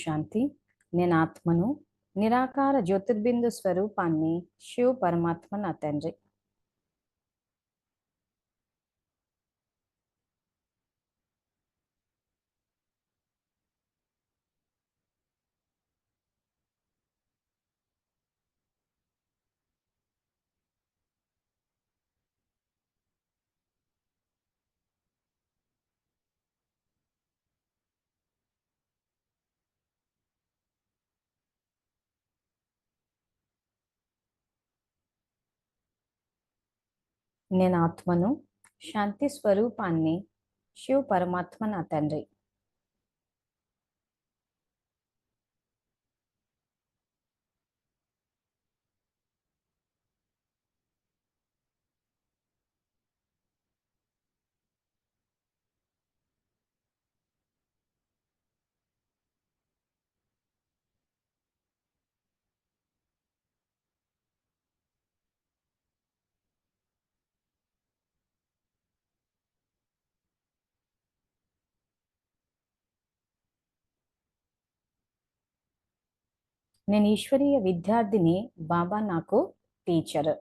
శాంతి. నేను ఆత్మను, నిరాకార జ్యోతిర్బిందు స్వరూపాన్ని, శివ పరమాత్మ నా తండ్రి. నేను ఆత్మను, శాంతి స్వరూపాన్ని, శివ పరమాత్మ నా తండ్రి. నేను ఈశ్వరీయ విద్యార్థిని, బాబా నాకు టీచర్.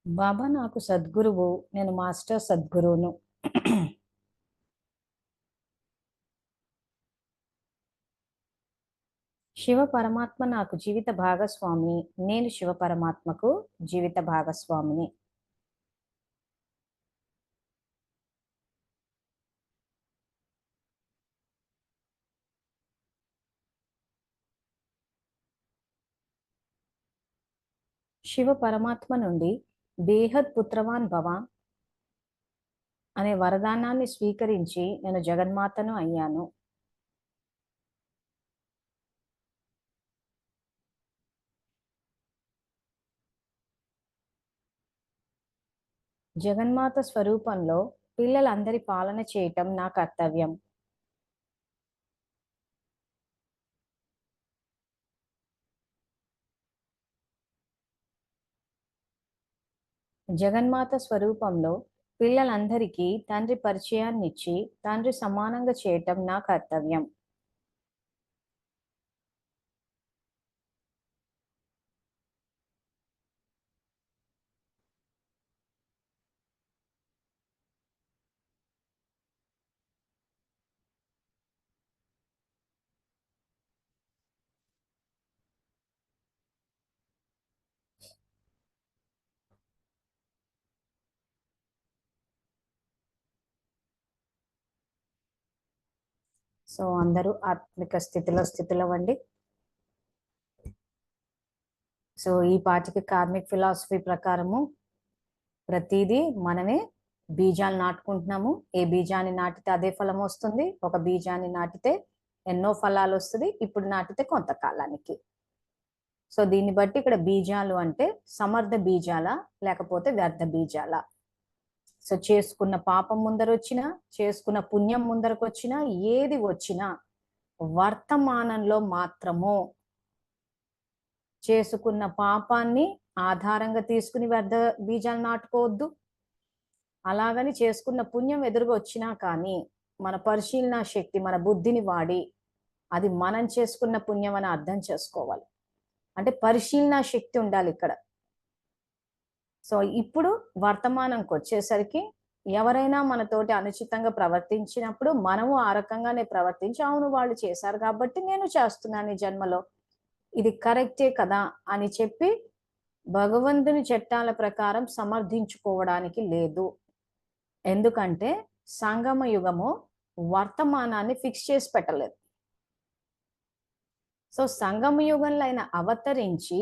బాబా నాకు సద్గురువు, నేను మాస్టర్ సద్గురువును. శివ పరమాత్మ నాకు జీవిత భాగస్వామి, నేను శివ పరమాత్మకు జీవిత భాగస్వామిని. శివ పరమాత్మ నుండి బేహద్ పుత్రవాన్ భవ అనే వరదానాన్ని స్వీకరించి నేను జగన్మాతను అయ్యాను. జగన్మాత స్వరూపంలో పిల్లలందరి పాలన చేయటం నా కర్తవ్యం. జగన్మాత స్వరూపంలో పిల్లలందరికీ తండ్రి పరిచయాన్నిచ్చి తండ్రి సమానంగా చేయటం నా కర్తవ్యం. సో అందరూ ఆత్మిక స్థితిలో వండి. సో ఈ పాటికి కార్మిక్ ఫిలాసఫీ ప్రకారము ప్రతిదీ మనమే బీజాలు నాటుకుంటున్నాము. ఏ బీజాన్ని నాటితే అదే ఫలం వస్తుంది. ఒక బీజాన్ని నాటితే ఎన్నో ఫలాలు వస్తుంది. ఇప్పుడు నాటితే కొంతకాలానికి. సో దీన్ని బట్టి ఇక్కడ బీజాలు అంటే సమర్థ బీజాల లేకపోతే వ్యర్థ బీజాల. సో చేసుకున్న పాపం ముందరొచ్చినా, చేసుకున్న పుణ్యం ముందరకు వచ్చినా, ఏది వచ్చినా వర్తమానంలో మాత్రము చేసుకున్న పాపాన్ని ఆధారంగా తీసుకుని వ్యర్థ బీజాలు నాటుకోవద్దు. అలాగని చేసుకున్న పుణ్యం ఎదురుగా వచ్చినా కానీ మన పరిశీలన శక్తి, మన బుద్ధిని వాడి అది మనం చేసుకున్న పుణ్యం అని అర్థం చేసుకోవాలి. అంటే పరిశీలన శక్తి ఉండాలి ఇక్కడ. సో ఇప్పుడు వర్తమానంకి వచ్చేసరికి ఎవరైనా మనతోటి అనుచితంగా ప్రవర్తించినప్పుడు మనము ఆ రకంగానే ప్రవర్తించి, అవును వాళ్ళు చేశారు కాబట్టి నేను చేస్తున్నాను ఈ జన్మలో, ఇది కరెక్టే కదా అని చెప్పి భగవంతుని చట్టాల ప్రకారం సమర్థించుకోవడానికి లేదు. ఎందుకంటే సంగమ యుగము వర్తమానాన్ని ఫిక్స్ చేసి పెట్టలేదు. సో సంగమ యుగంలో ఆయన అవతరించి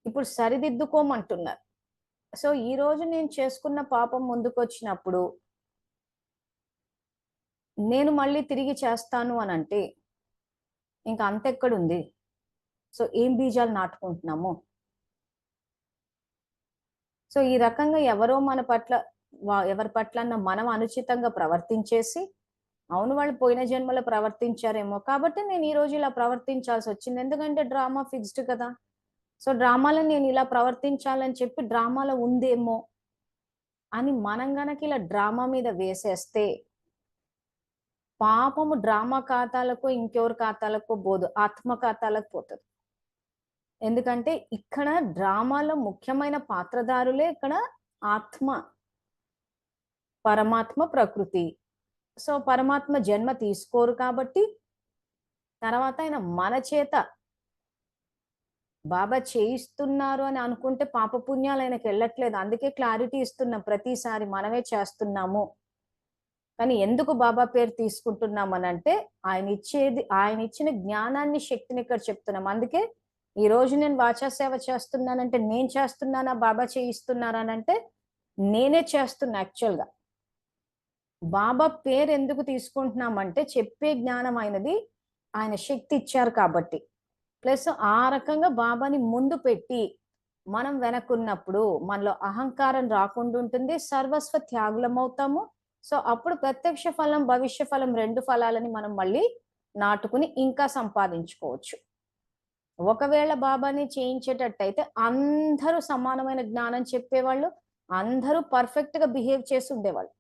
ఇప్పుడు సరిదిద్దుకోమంటున్నారు. సో ఈ రోజు నేను చేసుకున్న పాపం ముందుకు వచ్చినప్పుడు నేను మళ్ళీ తిరిగి చేస్తాను అని అంటే ఇంకా అంతెక్కడుంది? సో ఏం బీజాలు నాటుకుంటున్నాము? సో ఈ రకంగా ఎవరో మన పట్ల ఎవరి పట్ల మనం అనుచితంగా ప్రవర్తించేసి అవును వాళ్ళు పోయిన జన్మలో ప్రవర్తించారేమో కాబట్టి నేను ఈ రోజు ఇలా ప్రవర్తించాల్సి వచ్చింది, ఎందుకంటే డ్రామా ఫిక్స్డ్ కదా. సో డ్రామాలో నేను ఇలా ప్రవర్తించాలని చెప్పి డ్రామాలో ఉందేమో అని మనం గనక ఇలా డ్రామా మీద వేసేస్తే పాపము డ్రామా ఖాతాలకు ఇంకెవరి ఖాతాలకు పోదు, ఆత్మ ఖాతాలకు పోతుంది. ఎందుకంటే ఇక్కడ డ్రామాలో ముఖ్యమైన పాత్రధారులే ఇక్కడ ఆత్మ, పరమాత్మ, ప్రకృతి. సో పరమాత్మ జన్మ తీసుకోరు కాబట్టి తర్వాత ఆయన మన చేత బాబా చేయిస్తున్నారు అని అనుకుంటే పాపపుణ్యాలు ఆయనకి వెళ్ళట్లేదు. అందుకే క్లారిటీ ఇస్తున్నాం ప్రతిసారి మనమే చేస్తున్నాము. కానీ ఎందుకు బాబా పేరు తీసుకుంటున్నాం అని అంటే ఆయన ఇచ్చిన జ్ఞానాన్ని, శక్తిని ఇక్కడ చెప్తున్నాం. అందుకే ఈ రోజు నేను వాచా సేవ చేస్తున్నానంటే నేను చేస్తున్నానా, బాబా చేయిస్తున్నారా అని అంటే నేనే చేస్తున్నా. యాక్చువల్గా బాబా పేరు ఎందుకు తీసుకుంటున్నామంటే చెప్పే జ్ఞానం అయినది ఆయన శక్తి ఇచ్చారు కాబట్టి, ప్లస్ ఆ రకంగా బాబాని ముందు పెట్టి మనం వెనక్కున్నప్పుడు మనలో అహంకారం రాకుండా ఉంటుంది, సర్వస్వ త్యాగులం అవుతాము. సో అప్పుడు ప్రత్యక్ష ఫలం, భవిష్య ఫలం, రెండు ఫలాలని మనం మళ్ళీ నాటుకుని ఇంకా సంపాదించుకోవచ్చు. ఒకవేళ బాబాని చేయించేటట్టయితే అందరూ సమానమైన జ్ఞానం చెప్పేవాళ్ళు, అందరూ పర్ఫెక్ట్ గా బిహేవ్ చేసి ఉండేవాళ్ళు.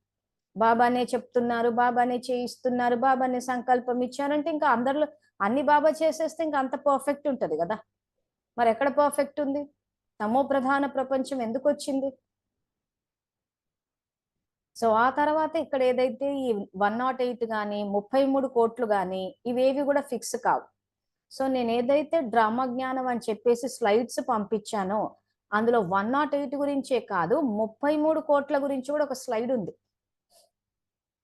బాబానే చెప్తున్నారు, బాబానే చేయిస్తున్నారు, బాబానే సంకల్పం ఇచ్చారంటే ఇంకా అందరిలో అన్ని బాబా చేసేస్తే ఇంకా అంత పర్ఫెక్ట్ ఉంటది కదా. మరి ఎక్కడ పర్ఫెక్ట్ ఉంది? తమో ప్రధాన ప్రపంచం ఎందుకు వచ్చింది? సో ఆ తర్వాత ఇక్కడ ఏదైతే ఈ 108 కానీ 33 కోట్లు కానీ ఇవేవి కూడా ఫిక్స్ కావు. సో నేను ఏదైతే డ్రామా జ్ఞానం అని చెప్పేసి స్లైడ్స్ పంపించానో అందులో 108 గురించే కాదు 33 కోట్ల గురించి కూడా ఒక స్లైడ్ ఉంది.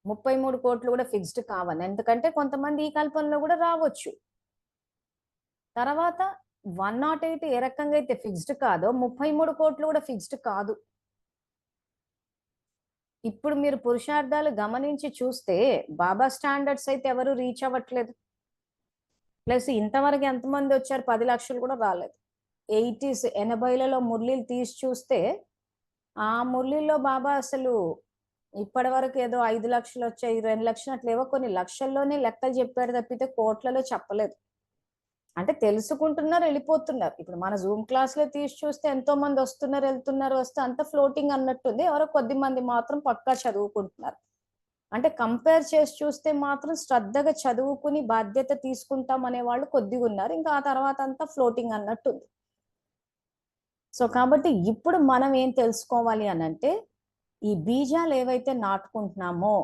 33 కోట్లు కూడా ఫిక్స్డ్ కావాలి, ఎందుకంటే కొంతమంది ఈ కల్పనలో కూడా రావచ్చు. తర్వాత 108 ఏ రకంగా అయితే ఫిక్స్డ్ కాదో 33 కోట్లు కూడా ఫిక్స్డ్ కాదు. ఇప్పుడు మీరు పురుషార్థాలు గమనించి చూస్తే బాబా స్టాండర్డ్స్ అయితే ఎవరు రీచ్ అవ్వట్లేదు. ప్లస్ ఇంతవరకు ఎంతమంది వచ్చారు? 10 లక్షలు కూడా రాలేదు. 80లలో మురళీలు తీసి చూస్తే ఆ మురళీలో బాబా అసలు ఇప్పటి వరకు ఏదో 5 లక్షలు వచ్చాయి, 2 లక్షలు అట్లేవో కొన్ని లక్షల్లోనే లెక్కలు చెప్పారు తప్పితే కోట్లలో చెప్పలేదు. అంటే తెలుసుకుంటున్నారు, వెళ్ళిపోతున్నారు. ఇప్పుడు మన జూమ్ క్లాస్ లో తీసి చూస్తే ఎంతో మంది వస్తున్నారు, వెళ్తున్నారు, వస్తే అంత ఫ్లోటింగ్ అన్నట్టుంది. ఎవరో కొద్ది మంది మాత్రం పక్కా చదువుకుంటున్నారు. అంటే కంపేర్ చేసి చూస్తే మాత్రం శ్రద్ధగా చదువుకుని బాధ్యత తీసుకుంటాం అనే వాళ్ళు కొద్దిగా ఉన్నారు. ఇంకా ఆ తర్వాత అంతా ఫ్లోటింగ్ అన్నట్టుంది. సో కాబట్టి ఇప్పుడు మనం ఏం తెలుసుకోవాలి అని అంటే ఈ బీజాలు ఏవైతే నాటుకుంటున్నామో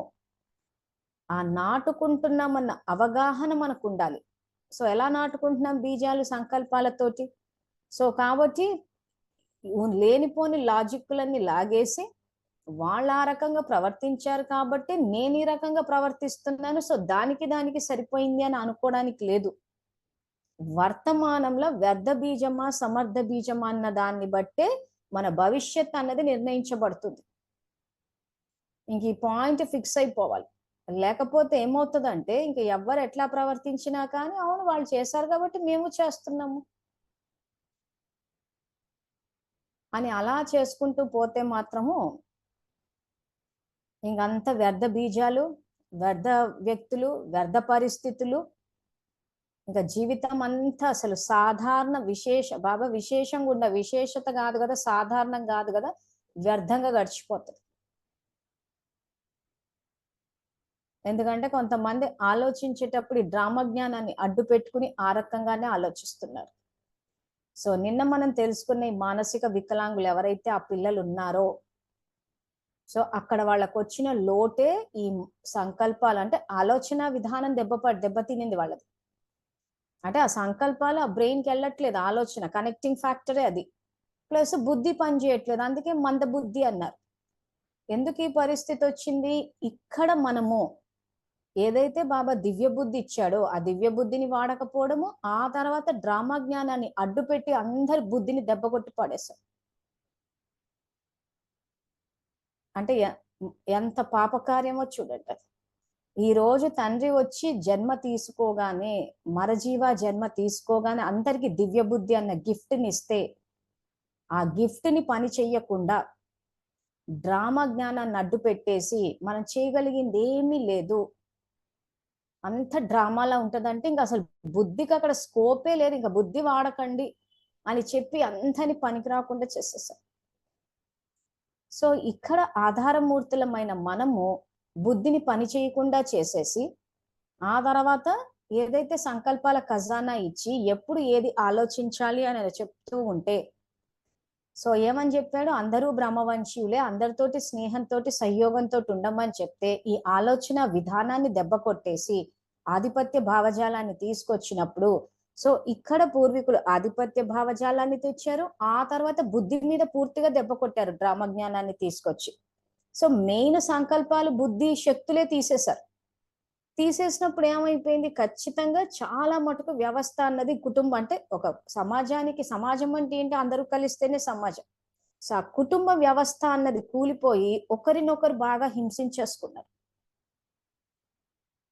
ఆ నాటుకుంటున్నామన్న అవగాహన మనకు ఉండాలి. సో ఎలా నాటుకుంటున్నాం బీజాలు? సంకల్పాలతోటి. సో కాబట్టి లేనిపోని లాజిక్లన్నీ లాగేసి వాళ్ళు ఆ రకంగా ప్రవర్తించారు కాబట్టి నేను ఈ రకంగా ప్రవర్తిస్తున్నాను, సో దానికి సరిపోయింది అని అనుకోవడానికి లేదు. వర్తమానంలో వ్యర్థ బీజమా సమర్థ బీజమా అన్న దాన్ని బట్టే మన భవిష్యత్ అన్నది నిర్ణయించబడుతుంది. ఇంక ఈ పాయింట్ ఫిక్స్ అయిపోవాలి. లేకపోతే ఏమవుతుందంటే ఇంక ఎవ్వరు ఎట్లా ప్రవర్తించినా కానీ అవును వాళ్ళు చేశారు కాబట్టి మేము చేస్తున్నాము అని అలా చేసుకుంటూ పోతే మాత్రము ఇంకంత వ్యర్థ బీజాలు, వ్యర్థ వ్యక్తులు, వ్యర్థ పరిస్థితులు, ఇంకా జీవితం అంతా అసలు సాధారణ బాబా విశేషంగా ఉన్న విశేషత కాదు కదా, సాధారణం కాదు కదా, వ్యర్థంగా గడిచిపోతుంది. ఎందుకంటే కొంతమంది ఆలోచించేటప్పుడు ఈ డ్రామా జ్ఞానాన్ని అడ్డు పెట్టుకుని ఆ రకంగానే ఆలోచిస్తున్నారు. సో నిన్న మనం తెలుసుకున్న ఈ మానసిక వికలాంగులు ఎవరైతే ఆ పిల్లలు ఉన్నారో సో అక్కడ వాళ్ళకు వచ్చిన లోటే ఈ సంకల్పాలు, అంటే ఆలోచన విధానం దెబ్బతినింది వాళ్ళది. అంటే ఆ సంకల్పాలు ఆ బ్రెయిన్కి వెళ్ళట్లేదు, ఆలోచన కనెక్టింగ్ ఫ్యాక్టరే అది. ప్లస్ బుద్ధి పని చేయట్లేదు, అందుకే మంద బుద్ధి అన్నారు. ఎందుకు ఈ పరిస్థితి వచ్చింది? ఇక్కడ మనము ఏదైతే బాబా దివ్య బుద్ధి ఇచ్చాడో ఆ దివ్య బుద్ధిని వాడకపోవడము, ఆ తర్వాత డ్రామా జ్ఞానాన్ని అడ్డుపెట్టి అందరి బుద్ధిని దెబ్బకొట్టి పడేశాం. అంటే ఎంత పాపకార్యమో చూడండి. ఈ రోజు తండ్రి వచ్చి జన్మ తీసుకోగానే, మరజీవ జన్మ తీసుకోగానే అందరికి దివ్య బుద్ధి అన్న గిఫ్ట్ని ఇస్తే ఆ గిఫ్ట్ని పని చెయ్యకుండా డ్రామా జ్ఞానాన్ని అడ్డు పెట్టేసి మనం చేయగలిగింది ఏమీ లేదు అంత డ్రామాలా ఉంటదంటే ఇంకా అసలు బుద్ధికి అక్కడ స్కోపే లేదు, ఇంకా బుద్ధి వాడకండి అని చెప్పి అంతని పనికి రాకుండా చేసేసారు. సో ఇక్కడ ఆధారమూర్తులమైన మనము బుద్ధిని పని చేయకుండా చేసేసి ఆ తర్వాత ఏదైతే సంకల్పాల ఖజానా ఇచ్చి ఎప్పుడు ఏది ఆలోచించాలి అని చెప్తూ ఉంటే, సో ఏమని చెప్పాడు, అందరూ బ్రహ్మవంశీయులే, అందరితోటి స్నేహంతో సహయోగంతో ఉండమని చెప్తే ఈ ఆలోచన విధానాన్ని దెబ్బ కొట్టేసి ఆధిపత్య భావజాలాన్ని తీసుకొచ్చినప్పుడు, సో ఇక్కడ పూర్వీకులు ఆధిపత్య భావజాలాన్ని తెచ్చారు, ఆ తర్వాత బుద్ధి మీద పూర్తిగా దెబ్బ కొట్టారు డ్రామ జ్ఞానాన్ని తీసుకొచ్చి. సో మెయిన్ సంకల్పాలు బుద్ధి శక్తులే తీసేశారు. తీసేసినప్పుడు ఏమైపోయింది, ఖచ్చితంగా చాలా మటుకు వ్యవస్థ అన్నది కుటుంబం అంటే ఒక సమాజానికి, సమాజం అంటే ఏంటి, అందరూ కలిస్తేనే సమాజం. సో ఆ కుటుంబ వ్యవస్థ అన్నది కూలిపోయి ఒకరినొకరు బాగా హింసించేసుకున్నారు.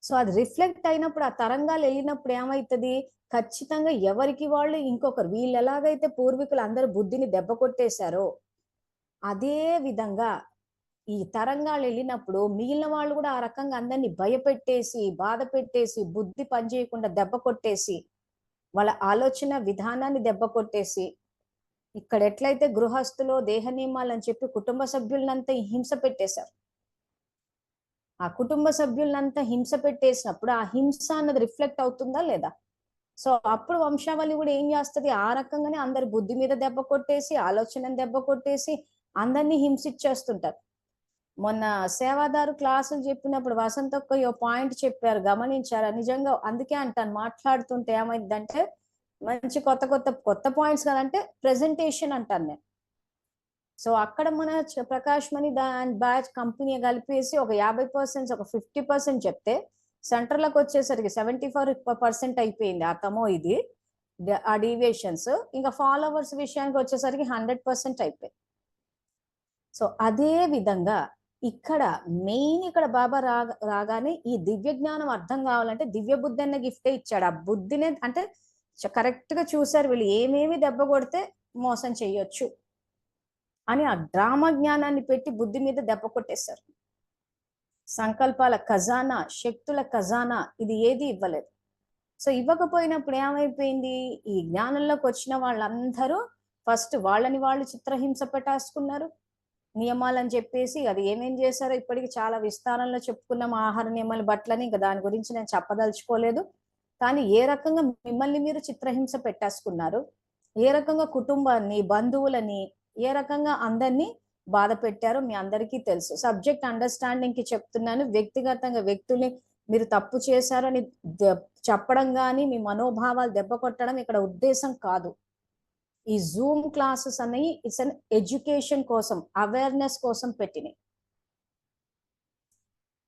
సో అది రిఫ్లెక్ట్ అయినప్పుడు, ఆ తరంగాలు వెళ్ళినప్పుడు ఏమైతుంది, ఖచ్చితంగా ఎవరికి వాళ్ళు ఇంకొకరు, వీళ్ళు ఎలాగైతే పూర్వీకులు అందరూ బుద్ధిని దెబ్బ కొట్టేశారో అదే విధంగా ఈ తరంగాలు వెళ్ళినప్పుడు మిగిలిన వాళ్ళు కూడా ఆ రకంగా అందరినీ భయపెట్టేసి, బాధ పెట్టేసి, బుద్ధి పనిచేయకుండా దెబ్బ కొట్టేసి, వాళ్ళ ఆలోచన విధానాన్ని దెబ్బ కొట్టేసి, ఇక్కడ ఎట్లయితే గృహస్థులో దేహ నియమాలు అని చెప్పి కుటుంబ సభ్యులంతా హింస పెట్టేశారు. ఆ కుటుంబ సభ్యులంతా హింస పెట్టేసినప్పుడు ఆ హింస అన్నది రిఫ్లెక్ట్ అవుతుందా లేదా? సో అప్పుడు వంశావళి కూడా ఏం చేస్తుంది, ఆ రకంగానే అందరి బుద్ధి మీద దెబ్బ కొట్టేసి, ఆలోచనని దెబ్బ కొట్టేసి అందరినీ హింసించేస్తుంటారు. మొన్న సేవాదారు క్లాసులు చెప్పినప్పుడు వసంత ఒక్క పాయింట్ చెప్పారు, గమనించారా? నిజంగా అందుకే అంటాను, మాట్లాడుతుంటే ఏమైందంటే మంచి కొత్త కొత్త కొత్త పాయింట్స్ కదంటే ప్రెజెంటేషన్ అంటాను నేను. సో అక్కడ మన ప్రకాష్ మణి దాని బ్యాచ్ కంపెనీ కలిపేసి ఒక 50%, ఒక 50% చెప్తే సెంటర్లకు వచ్చేసరికి 74% అయిపోయింది ఆ తమో ఇది ఆ డీవియేషన్స్. ఇంకా ఫాలోవర్స్ విషయానికి వచ్చేసరికి 100% అయిపోయింది. సో అదే విధంగా ఇక్కడ మెయిన్ ఇక్కడ బాబా రాగానే ఈ దివ్య జ్ఞానం అర్థం కావాలంటే దివ్య బుద్ధి అన్న గిఫ్టే ఇచ్చాడు. ఆ బుద్ధినే అంటే కరెక్ట్ గా చూసారు వీళ్ళు ఏమేమి దెబ్బ కొడితే మోసం చెయ్యొచ్చు అని ఆ డ్రామా జ్ఞానాన్ని పెట్టి బుద్ధి మీద దెబ్బ కొట్టేశారు. సంకల్పాల ఖజానా, శక్తుల ఖజానా ఇది ఏది ఇవ్వలేదు. సో ఇవ్వకపోయినప్పుడు ఏమైపోయింది, ఈ జ్ఞానంలోకి వచ్చిన వాళ్ళందరూ ఫస్ట్ వాళ్ళని వాళ్ళు చిత్రహింస పెట్టేసుకున్నారు. నియమాలని చెప్పేసి అది ఏమేం చేశారో ఇప్పటికి చాలా విస్తారంలో చెప్పుకున్నాం, ఆహార నియమాలు, బట్టలని, ఇంకా దాని గురించి నేను చెప్పదలుచుకోలేదు. కానీ ఏ రకంగా మిమ్మల్ని మీరు చిత్రహింస పెట్టేసుకున్నారు, ఏ రకంగా కుటుంబాన్ని, బంధువులని, ఏ రకంగా అందరినీ బాధ పెట్టారో మీ అందరికీ తెలుసు. సబ్జెక్ట్ అండర్స్టాండింగ్ కి చెప్తున్నాను, వ్యక్తిగతంగా వ్యక్తుల్ని మీరు తప్పు చేశారని చెప్పడం కానీ మీ మనోభావాలు దెబ్బ కొట్టడం ఇక్కడ ఉద్దేశం కాదు. ఈ జూమ్ క్లాసెస్ అనేవి ఇట్స్ అన్ ఎడ్యుకేషన్ కోసం, అవేర్నెస్ కోసం పెట్టినాయి.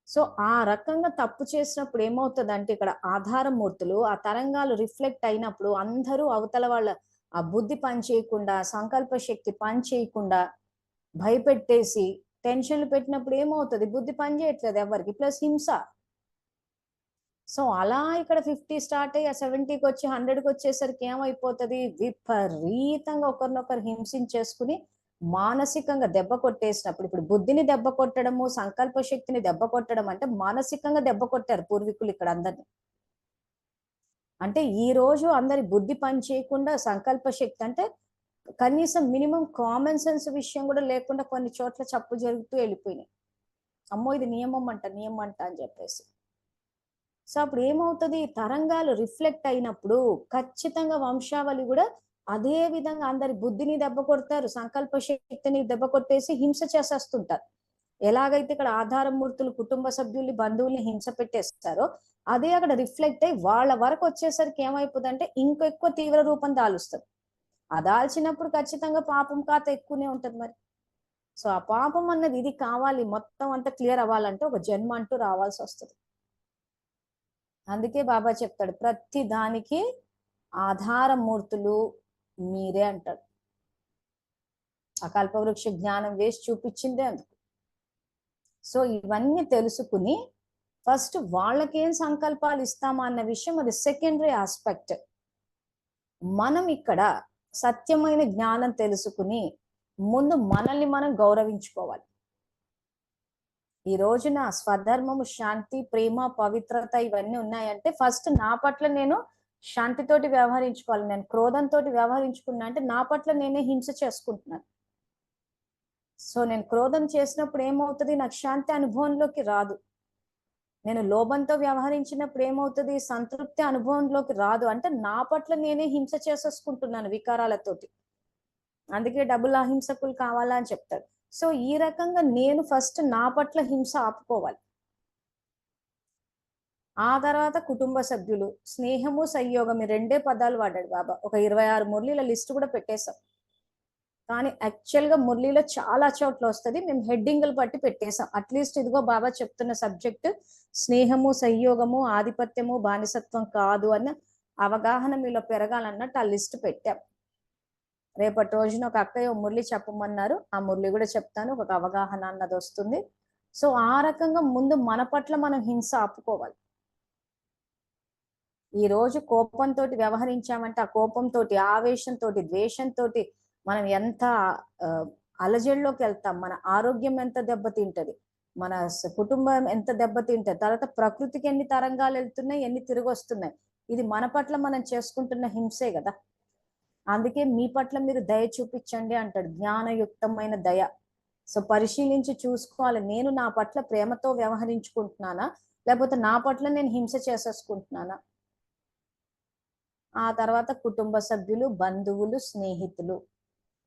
సో ఆ రకంగా తప్పు చేసినప్పుడు ఏమవుతుందంటే ఇక్కడ ఆధారమూర్తులు ఆ తరంగాలు రిఫ్లెక్ట్ అయినప్పుడు అందరూ అవతల వాళ్ళ ఆ బుద్ధి పని చేయకుండా, సంకల్ప శక్తి పని చేయకుండా భయపెట్టేసి టెన్షన్లు పెట్టినప్పుడు ఏమవుతుంది, బుద్ధి పని చేయట్లేదు ఎవరికి, ప్లస్ హింస. సో అలా ఇక్కడ 50 స్టార్ట్ అయ్యి 70కి వచ్చి 100కి వచ్చేసరికి ఏమైపోతుంది, విపరీతంగా ఒకరినొకరు హింసించేసుకుని మానసికంగా దెబ్బ కొట్టేసినప్పుడు, ఇప్పుడు బుద్ధిని దెబ్బ కొట్టడము, సంకల్ప శక్తిని దెబ్బ కొట్టడం అంటే మానసికంగా దెబ్బ కొట్టారు పూర్వీకులు ఇక్కడ అందరిని. అంటే ఈ రోజు అందరి బుద్ధి పని చేయకుండా సంకల్ప శక్తి అంటే కనీసం మినిమం కామన్ సెన్స్ విషయం కూడా లేకుండా కొన్ని చోట్ల చప్పు జరుగుతూ వెళ్ళిపోయినాయి. అమ్మో ఇది నియమం అంట, నియమం అంట అని చెప్పేసి. సో అప్పుడు ఏమవుతుంది, తరంగాలు రిఫ్లెక్ట్ అయినప్పుడు ఖచ్చితంగా వంశావళి కూడా అదే విధంగా అందరి బుద్ధిని దెబ్బ కొడతారు, సంకల్ప శక్తిని దెబ్బ కొట్టేసి హింస చేసేస్తుంటారు. ఎలాగైతే ఇక్కడ ఆధారమూర్తులు కుటుంబ సభ్యుల్ని, బంధువుల్ని హింస పెట్టేస్తారో అదే అక్కడ రిఫ్లెక్ట్ అయ్యి వాళ్ళ వరకు వచ్చేసరికి ఏమైపోతుంది అంటే ఇంకెక్కువ తీవ్ర రూపం దాలుస్తుంది. ఆ దాల్చినప్పుడు ఖచ్చితంగా పాపం ఖాతా ఎక్కువనే ఉంటది మరి. సో ఆ పాపం అన్నది ఇది కావాలి, మొత్తం అంతా క్లియర్ అవ్వాలంటే ఒక జన్మ అంటూ రావాల్సి వస్తుంది. అందుకే బాబా చెప్తాడు ప్రతి దానికి ఆధారమూర్తులు మీరే అంటాడు. ఆ కల్పవృక్ష జ్ఞానం వేసి చూపించిందే అందుకు. సో ఇవన్నీ తెలుసుకుని ఫస్ట్ వాళ్ళకేం సంకల్పాలు ఇస్తామా అన్న విషయం అది సెకండరీ ఆస్పెక్ట్. మనం ఇక్కడ సత్యమైన జ్ఞానం తెలుసుకుని ముందు మనల్ని మనం గౌరవించుకోవాలి. ఈ రోజున స్వధర్మము, శాంతి, ప్రేమ, పవిత్రత ఇవన్నీ ఉన్నాయంటే ఫస్ట్ నా పట్ల నేను శాంతితోటి వ్యవహరించుకోవాలి. నేను క్రోధంతో వ్యవహరించుకున్నా అంటే నా పట్ల నేనే హింస చేసుకుంటున్నాను. సో నేను క్రోధం చేసినప్పుడు ఏమవుతుంది, నాకు శాంతి అనుభవంలోకి రాదు. నేను లోభంతో వ్యవహరించినప్పుడు ఏమవుతుంది, సంతృప్తి అనుభవంలోకి రాదు. అంటే నా పట్ల నేనే హింస చేసేసుకుంటున్నాను వికారాలతోటి. అందుకే డబుల్ అహింసకులు కావాలా అని చెప్తాడు. సో ఈ రకంగా నేను ఫస్ట్ నా పట్ల హింస ఆపుకోవాలి. ఆ తర్వాత కుటుంబ సభ్యులు, స్నేహము, సంయోగం, ఈ రెండే పదాలు వాడాడు బాబా. ఒక 26 మురళీల లిస్ట్ కూడా పెట్టేశాం. కానీ యాక్చువల్ గా మురళీలో చాలా చోట్ల వస్తుంది, మేము హెడ్డింగ్లు బట్టి పెట్టేశాం. అట్లీస్ట్ ఇదిగో బాబా చెప్తున్న సబ్జెక్ట్ స్నేహము, సంయోగము, ఆధిపత్యము, బానిసత్వం కాదు అన్న అవగాహన మీలో పెరగాలన్నట్టు ఆ లిస్ట్ పెట్టాం. రేపటి రోజున ఒక అక్కయ్య మురళి చెప్పమన్నారు, ఆ మురళి కూడా చెప్తాను. ఒక అవగాహన అన్నది వస్తుంది. సో ఆ రకంగా ముందు మన పట్ల మనం హింస ఆపుకోవాలి. ఈ రోజు కోపంతో వ్యవహరించామంటే ఆ కోపంతో, ఆవేశంతో, ద్వేషంతో మనం ఎంత అలజడిలోకి వెళ్తాం, మన ఆరోగ్యం ఎంత దెబ్బతింటది, మన కుటుంబం ఎంత దెబ్బతింటది, తర్వాత ప్రకృతికి ఎన్ని తరంగాలు వెళ్తున్నాయి, ఎన్ని తిరిగి వస్తున్నాయి. ఇది మన పట్ల మనం చేసుకుంటున్న హింసే కదా. అందుకే మీ పట్ల మీరు దయ చూపించండి అంటాడు, జ్ఞానయుక్తమైన దయ. సో పరిశీలించి చూసుకోవాలి, నేను నా పట్ల ప్రేమతో వ్యవహరించుకుంటున్నానా, లేకపోతే నా పట్ల నేను హింస చేసేసుకుంటున్నానా. ఆ తర్వాత కుటుంబ సభ్యులు, బంధువులు, స్నేహితులు.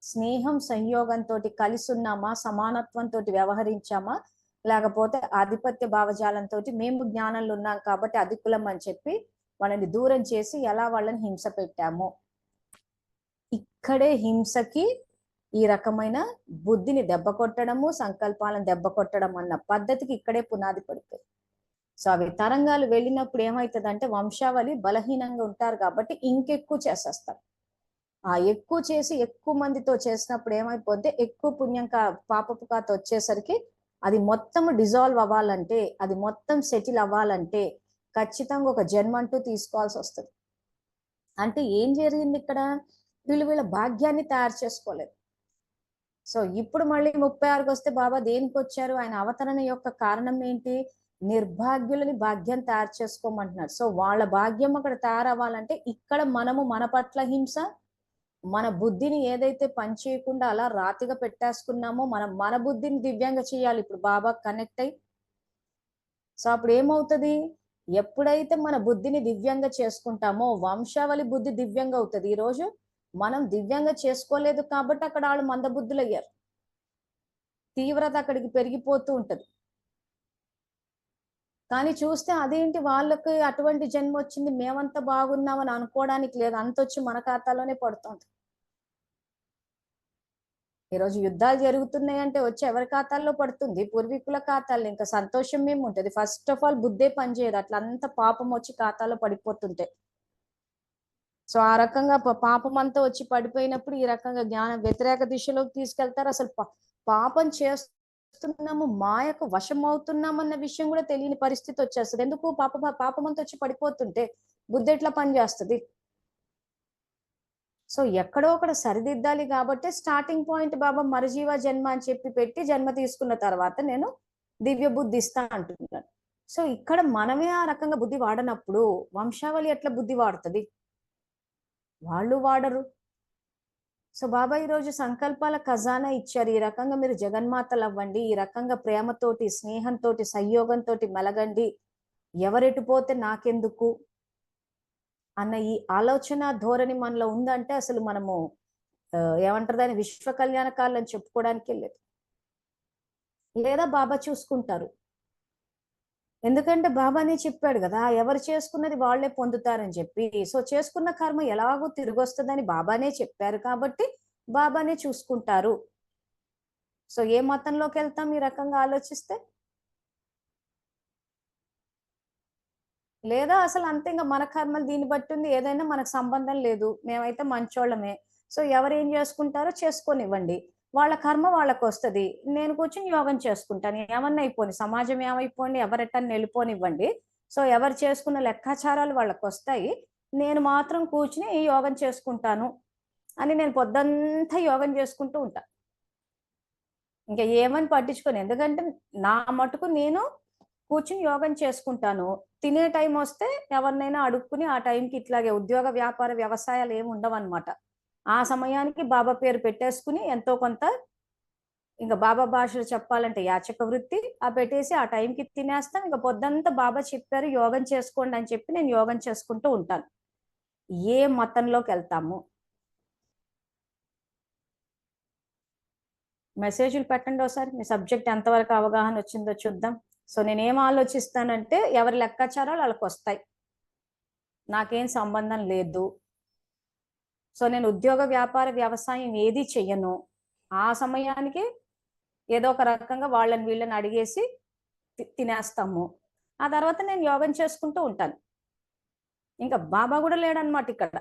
స్నేహం, సంయోగంతో కలిసి ఉన్నామా, సమానత్వంతో వ్యవహరించామా, లేకపోతే ఆధిపత్య భావజాలంతో మేము జ్ఞానంలో ఉన్నాం కాబట్టి అధికులం అని చెప్పి వాళ్ళని దూరం చేసి ఎలా వాళ్ళని హింస పెట్టాము. ఇక్కడే హింసకి ఈ రకమైన బుద్ధిని దెబ్బ కొట్టడము, సంకల్పాలను దెబ్బ కొట్టడం అన్న పద్ధతికి ఇక్కడే పునాది పడిపోయి. సో అవి తరంగాలు వెళ్ళినప్పుడు ఏమవుతుందంటే వంశావళి బలహీనంగా ఉంటారు కాబట్టి ఇంకెక్కువ చేసేస్తారు. ఆ ఎక్కువ చేసి ఎక్కువ మందితో చేసినప్పుడు ఏమైపోతే ఎక్కువ పుణ్యం పాపపు ఖాత వచ్చేసరికి అది మొత్తం డిజాల్వ్ అవ్వాలంటే, అది మొత్తం సెటిల్ అవ్వాలంటే ఖచ్చితంగా ఒక జన్మ అంటూ తీసుకోవాల్సి వస్తుంది. అంటే ఏం జరిగింది ఇక్కడ, వీళ్ళ భాగ్యాన్ని తయారు చేసుకోలేదు. సో ఇప్పుడు మళ్ళీ 36కి వస్తే బాబా దేనికి వచ్చారు, ఆయన అవతరణ యొక్క కారణం ఏంటి, నిర్భాగ్యులని భాగ్యం తయారు చేసుకోమంటున్నారు. సో వాళ్ళ భాగ్యం అక్కడ తయారవ్వాలంటే ఇక్కడ మనము మన పట్ల హింస, మన బుద్ధిని ఏదైతే పని చేయకుండా అలా రాతిగా పెట్టేసుకున్నామో మనం మన బుద్ధిని దివ్యంగా చేయాలి ఇప్పుడు బాబా కనెక్ట్ అయ్యి. సో అప్పుడు ఏమవుతుంది, ఎప్పుడైతే మన బుద్ధిని దివ్యంగా చేసుకుంటామో వంశావళి బుద్ధి దివ్యంగా అవుతుంది. ఈరోజు మనం దివ్యంగా చేసుకోలేదు కాబట్టి అక్కడ వాళ్ళు మందబుద్ధులు అయ్యారు, తీవ్రత అక్కడికి పెరిగిపోతూ ఉంటది. కానీ చూస్తే అదేంటి వాళ్ళకి అటువంటి జన్మ వచ్చింది, మేమంతా బాగున్నామని అనుకోవడానికి లేదు, అంత వచ్చి మన ఖాతాలోనే పడుతుంది. ఈరోజు యుద్ధాలు జరుగుతున్నాయి అంటే వచ్చి ఎవరి ఖాతాల్లో పడుతుంది, పూర్వీకుల ఖాతాల్లో. ఇంకా సంతోషం ఏమి ఉంటుంది, ఫస్ట్ ఆఫ్ ఆల్ బుద్ధే పనిచేయదు, అట్లా అంత పాపం వచ్చి ఖాతాలో పడిపోతుంటే. సో ఆ రకంగా పాపం అంతా వచ్చి పడిపోయినప్పుడు ఈ రకంగా జ్ఞాన వ్యతిరేక దిశలోకి తీసుకెళ్తారు. అసలు పాపం చేస్తున్నాము, మాయకు వశం అవుతున్నామన్న విషయం కూడా తెలియని పరిస్థితి వచ్చేస్తుంది. ఎందుకు, పాపం అంతా వచ్చి పడిపోతుంటే బుద్ధి ఎట్లా పనిచేస్తుంది. సో ఎక్కడో ఒకడ సరిదిద్దాలి కాబట్టి స్టార్టింగ్ పాయింట్ బాబా మరజీవ జన్మ అని చెప్పి పెట్టి జన్మ తీసుకున్న తర్వాత నేను దివ్య బుద్ధి ఇస్తా అంటున్నాను. సో ఇక్కడ మనమే ఆ రకంగా బుద్ధి వాడనప్పుడు వంశావళి ఎట్లా బుద్ధి వాడుతుంది, వాళ్ళు వాడరు. సో బాబా ఈరోజు సంకల్పాల ఖజానా ఇచ్చారు, ఈ రకంగా మీరు జగన్మాతలు అవ్వండి, ఈ రకంగా ప్రేమతోటి, స్నేహంతో, సంయోగంతో మెలగండి, ఎవరెటుపోతే నాకెందుకు అన్న ఈ ఆలోచన ధోరణి మనలో ఉందంటే అసలు మనము ఏమంటారు దాన్ని, విశ్వ కళ్యాణకాలు అని చెప్పుకోవడానికి లేదు. లేదా బాబా చూసుకుంటారు, ఎందుకంటే బాబానే చెప్పాడు కదా, ఎవరు చేసుకున్నది వాళ్లే పొందుతారని చెప్పి. సో చేసుకున్న కర్మ ఎలాగో తిరిగి వస్తుందని బాబానే చెప్పారు కాబట్టి బాబానే చూసుకుంటారు. సో ఏ మతంలోకి వెళ్తాం ఈ రకంగా ఆలోచిస్తే, లేదా అసలు అంతే ఇంకా మన కర్మలు దీన్ని బట్టి ఉంది, ఏదైనా మనకు సంబంధం లేదు, మేమైతే మంచోళ్ళమే. సో ఎవరు ఏం చేసుకుంటారో చేసుకోనివ్వండి, వాళ్ళ కర్మ వాళ్ళకు వస్తుంది, నేను కూర్చొని యోగం చేసుకుంటాను, ఏమన్నా అయిపోని, సమాజం ఏమైపోండి, ఎవరెట్టని వెళ్ళిపోనివ్వండి. సో ఎవరు చేసుకున్న లెక్కాచారాలు వాళ్ళకు వస్తాయి, నేను మాత్రం కూర్చుని యోగం చేసుకుంటాను అని నేను పొద్దంతా యోగం చేసుకుంటూ ఉంటా. ఇంకా ఏమని పట్టించుకోను. ఎందుకంటే నా మటుకు నేను కూర్చుని యోగం చేసుకుంటాను. తినే టైం వస్తే ఎవరినైనా అడుక్కుని ఆ టైంకి ఇట్లాగే ఉద్యోగ వ్యాపార వ్యవసాయాలు ఏమి ఉండవన్నమాట. ఆ సమయానికి బాబా పేరు పెట్టేసుకుని ఎంతో కొంత ఇంకా బాబా భాషలో చెప్పాలంటే యాచక వృత్తి ఆ పెట్టేసి ఆ టైంకి తినేస్తాం. ఇంకా పొద్దంతా బాబా చెప్పారు యోగం చేసుకోండి అని చెప్పి నేను యోగం చేసుకుంటూ ఉంటాను. ఏ మతంలోకి వెళ్తాము. మెసేజ్లు పెట్టండి ఒకసారి, మీ సబ్జెక్ట్ ఎంతవరకు అవగాహన వచ్చిందో చూద్దాం. సో నేనేం ఆలోచిస్తానంటే ఎవరి లెక్కాచారాలు వాళ్ళకి వస్తాయి, నాకేం సంబంధం లేదు. సో నేను ఉద్యోగ వ్యాపార వ్యవసాయం ఏది చెయ్యను. ఆ సమయానికి ఏదో ఒక రకంగా వాళ్ళని వీళ్ళని అడిగేసి తినేస్తాము. ఆ తర్వాత నేను యోగం చేసుకుంటూ ఉంటాను. ఇంకా బాబా కూడా లేడనమాట ఇక్కడ.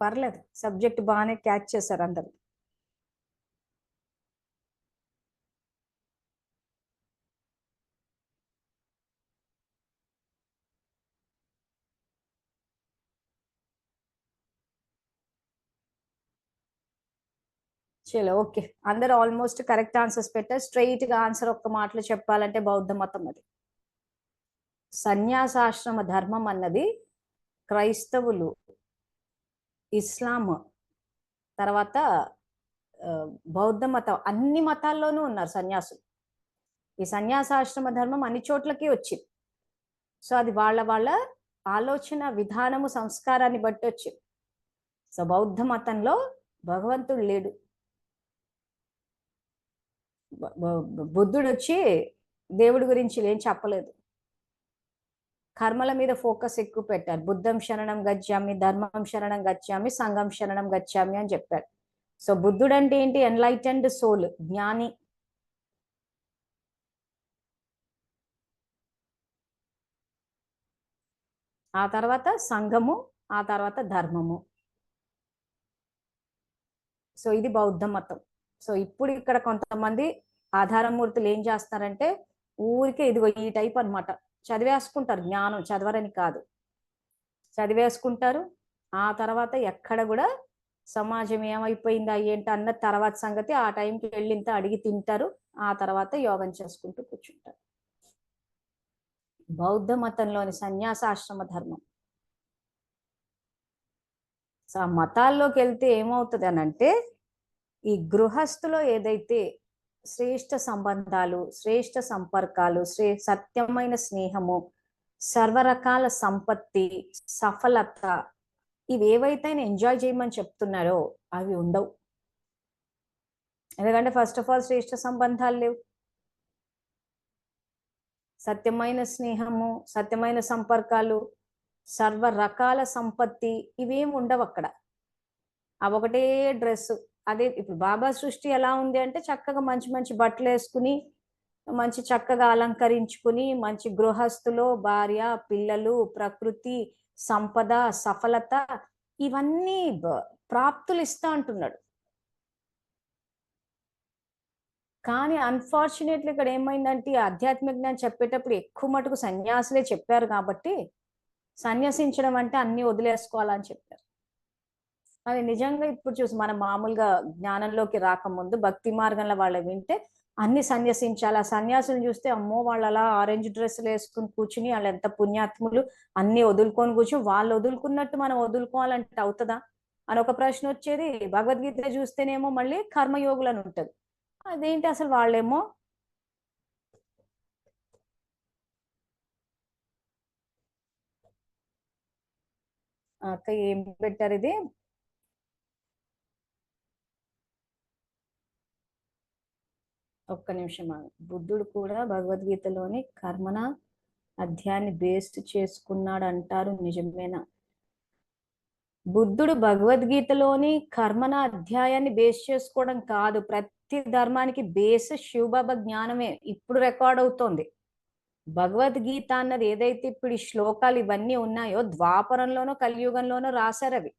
పర్లేదు, సబ్జెక్ట్ బాగానే క్యాచ్ చేశారు అందరు. చలో ఓకే, అందరు ఆల్మోస్ట్ కరెక్ట్ ఆన్సర్స్ పెట్టారు. స్ట్రైట్ గా ఆన్సర్ ఒక్క మాటలో చెప్పాలంటే బౌద్ధ మతం అది. సన్యాసాశ్రమ ధర్మం అన్నది క్రైస్తవులు, ఇస్లాం, తర్వాత బౌద్ధ మతం, అన్ని మతాల్లోనూ ఉన్నారు సన్యాసులు. ఈ సన్యాసాశ్రమ ధర్మం అన్ని చోట్లకి వచ్చింది. సో అది వాళ్ళ వాళ్ళ ఆలోచన విధానము సంస్కారాన్ని బట్టి వచ్చింది. సో బౌద్ధ మతంలో భగవంతుడు లేడు. బుద్ధుడు వచ్చి దేవుడి గురించి ఏం చెప్పలేదు. కర్మల మీద ఫోకస్ ఎక్కువ పెట్టారు. బుద్ధం శరణం గచ్చామి, ధర్మం శరణం గచ్చామి, సంఘం శరణం గచ్చామి అని చెప్పారు. సో బుద్ధుడు అంటే ఏంటి? ఎన్లైటెండ్ సోల్, జ్ఞాని. ఆ తర్వాత సంఘము, ఆ తర్వాత ధర్మము. సో ఇది బౌద్ధ మతం. సో ఇప్పుడు ఇక్కడ కొంతమంది ఆధారమూర్తులు ఏం చేస్తారంటే ఊరికే ఇదిగో ఈ టైప్ అనమాట, చదివేసుకుంటారు. జ్ఞానం చదవరని కాదు, చదివేసుకుంటారు. ఆ తర్వాత ఎక్కడ కూడా సమాజం ఏమైపోయిందా ఏంటి అన్న తర్వాత సంగతి ఆ టైంకి వెళ్ళి ఇంత అడిగి తింటారు. ఆ తర్వాత యోగం చేసుకుంటూ కూర్చుంటారు. బౌద్ధ మతంలోని సన్యాసాశ్రమ ధర్మం. సో ఆ మతాల్లోకి వెళ్తే ఏమవుతుంది అని అంటే ఈ గృహస్థులో ఏదైతే శ్రేష్ఠ సంబంధాలు, శ్రేష్ఠ సంపర్కాలు, సత్యమైన స్నేహము, సర్వరకాల సంపత్తి, సఫలత, ఇవి ఏవైతే ఎంజాయ్ చేయమని చెప్తున్నారో అవి ఉండవు. ఎందుకంటే ఫస్ట్ ఆఫ్ ఆల్ శ్రేష్ఠ సంబంధాలు లేవు, సత్యమైన స్నేహము, సత్యమైన సంపర్కాలు, సర్వ రకాల సంపత్తి, ఇవేమి ఉండవు అక్కడ. ఆ ఒకటే డ్రెస్. అదే ఇప్పుడు బాబా సృష్టి ఎలా ఉంది అంటే చక్కగా మంచి మంచి బట్టలు వేసుకుని మంచి చక్కగా అలంకరించుకుని మంచి గృహస్థులో భార్య పిల్లలు ప్రకృతి సంపద సఫలత ఇవన్నీ ప్రాప్తులు ఇస్తా అంటున్నాడు. కానీ అన్ఫార్చునేట్లీ ఇక్కడ ఏమైందంటే ఆధ్యాత్మిక జ్ఞానం చెప్పేటప్పుడు ఎక్కువ మటుకు సన్యాసులే చెప్పారు కాబట్టి సన్యాసించడం అంటే అన్ని వదిలేసుకోవాలని చెప్పారు. అది నిజంగా ఇప్పుడు చూసి మనం మామూలుగా జ్ఞానంలోకి రాకముందు భక్తి మార్గంలో వాళ్ళు వింటే అన్ని సన్యసించాలి. ఆ సన్యాసులు చూస్తే అమ్మో వాళ్ళు అలా ఆరెంజ్ డ్రెస్సులు వేసుకుని కూర్చుని వాళ్ళు ఎంత పుణ్యాత్ములు, అన్ని వదులుకొని కూర్చుని వాళ్ళు వదులుకున్నట్టు మనం వదులుకోవాలంటే అవుతుందా అని ఒక ప్రశ్న వచ్చేది. భగవద్గీత చూస్తేనేమో మళ్ళీ కర్మయోగులు అని ఉంటుంది. అదేంటి అసలు వాళ్ళేమో అక్క ఏం పెట్టారు ఇది, ఒక్క నిమిషం బుద్ధుడు కూడా భగవద్గీతలోని కర్మణ అధ్యాయాన్ని బేస్ చేసుకున్నాడు అంటారు, నిజమేనా? బుద్ధుడు భగవద్గీతలోని కర్మణ అధ్యాయాన్ని బేస్ చేసుకోవడం కాదు, ప్రతి ధర్మానికి బేస్ శివబాబా జ్ఞానమే ఇప్పుడు రికార్డ్ అవుతోంది. భగవద్గీత అన్నది ఏదైతే ఇప్పుడు ఈ శ్లోకాలు ఇవన్నీ ఉన్నాయో ద్వాపరంలోనో కలియుగంలోనో రాశారు అవి.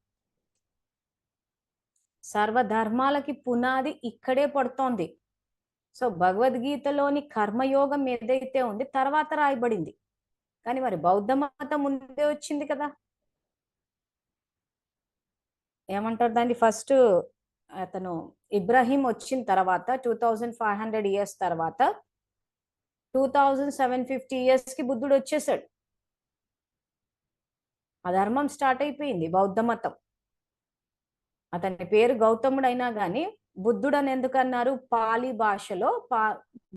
సర్వధర్మాలకి పునాది ఇక్కడే పడుతోంది. సో భగవద్గీతలోని కర్మయోగం ఏదైతే ఉంది తర్వాత రాయబడింది, కానీ మరి బౌద్ధ మతం ముందే వచ్చింది కదా. ఏమంటారు దాన్ని, ఫస్ట్ అతను ఇబ్రాహీం వచ్చిన తర్వాత 2500 ఇయర్స్ తర్వాత 2750 ఇయర్స్ కి బుద్ధుడు వచ్చేసాడు. ఆ ధర్మం స్టార్ట్ అయిపోయింది బౌద్ధ మతం. అతని పేరు గౌతముడు అయినా గాని బుద్ధుడు అని ఎందుకన్నారు? పాలి భాషలో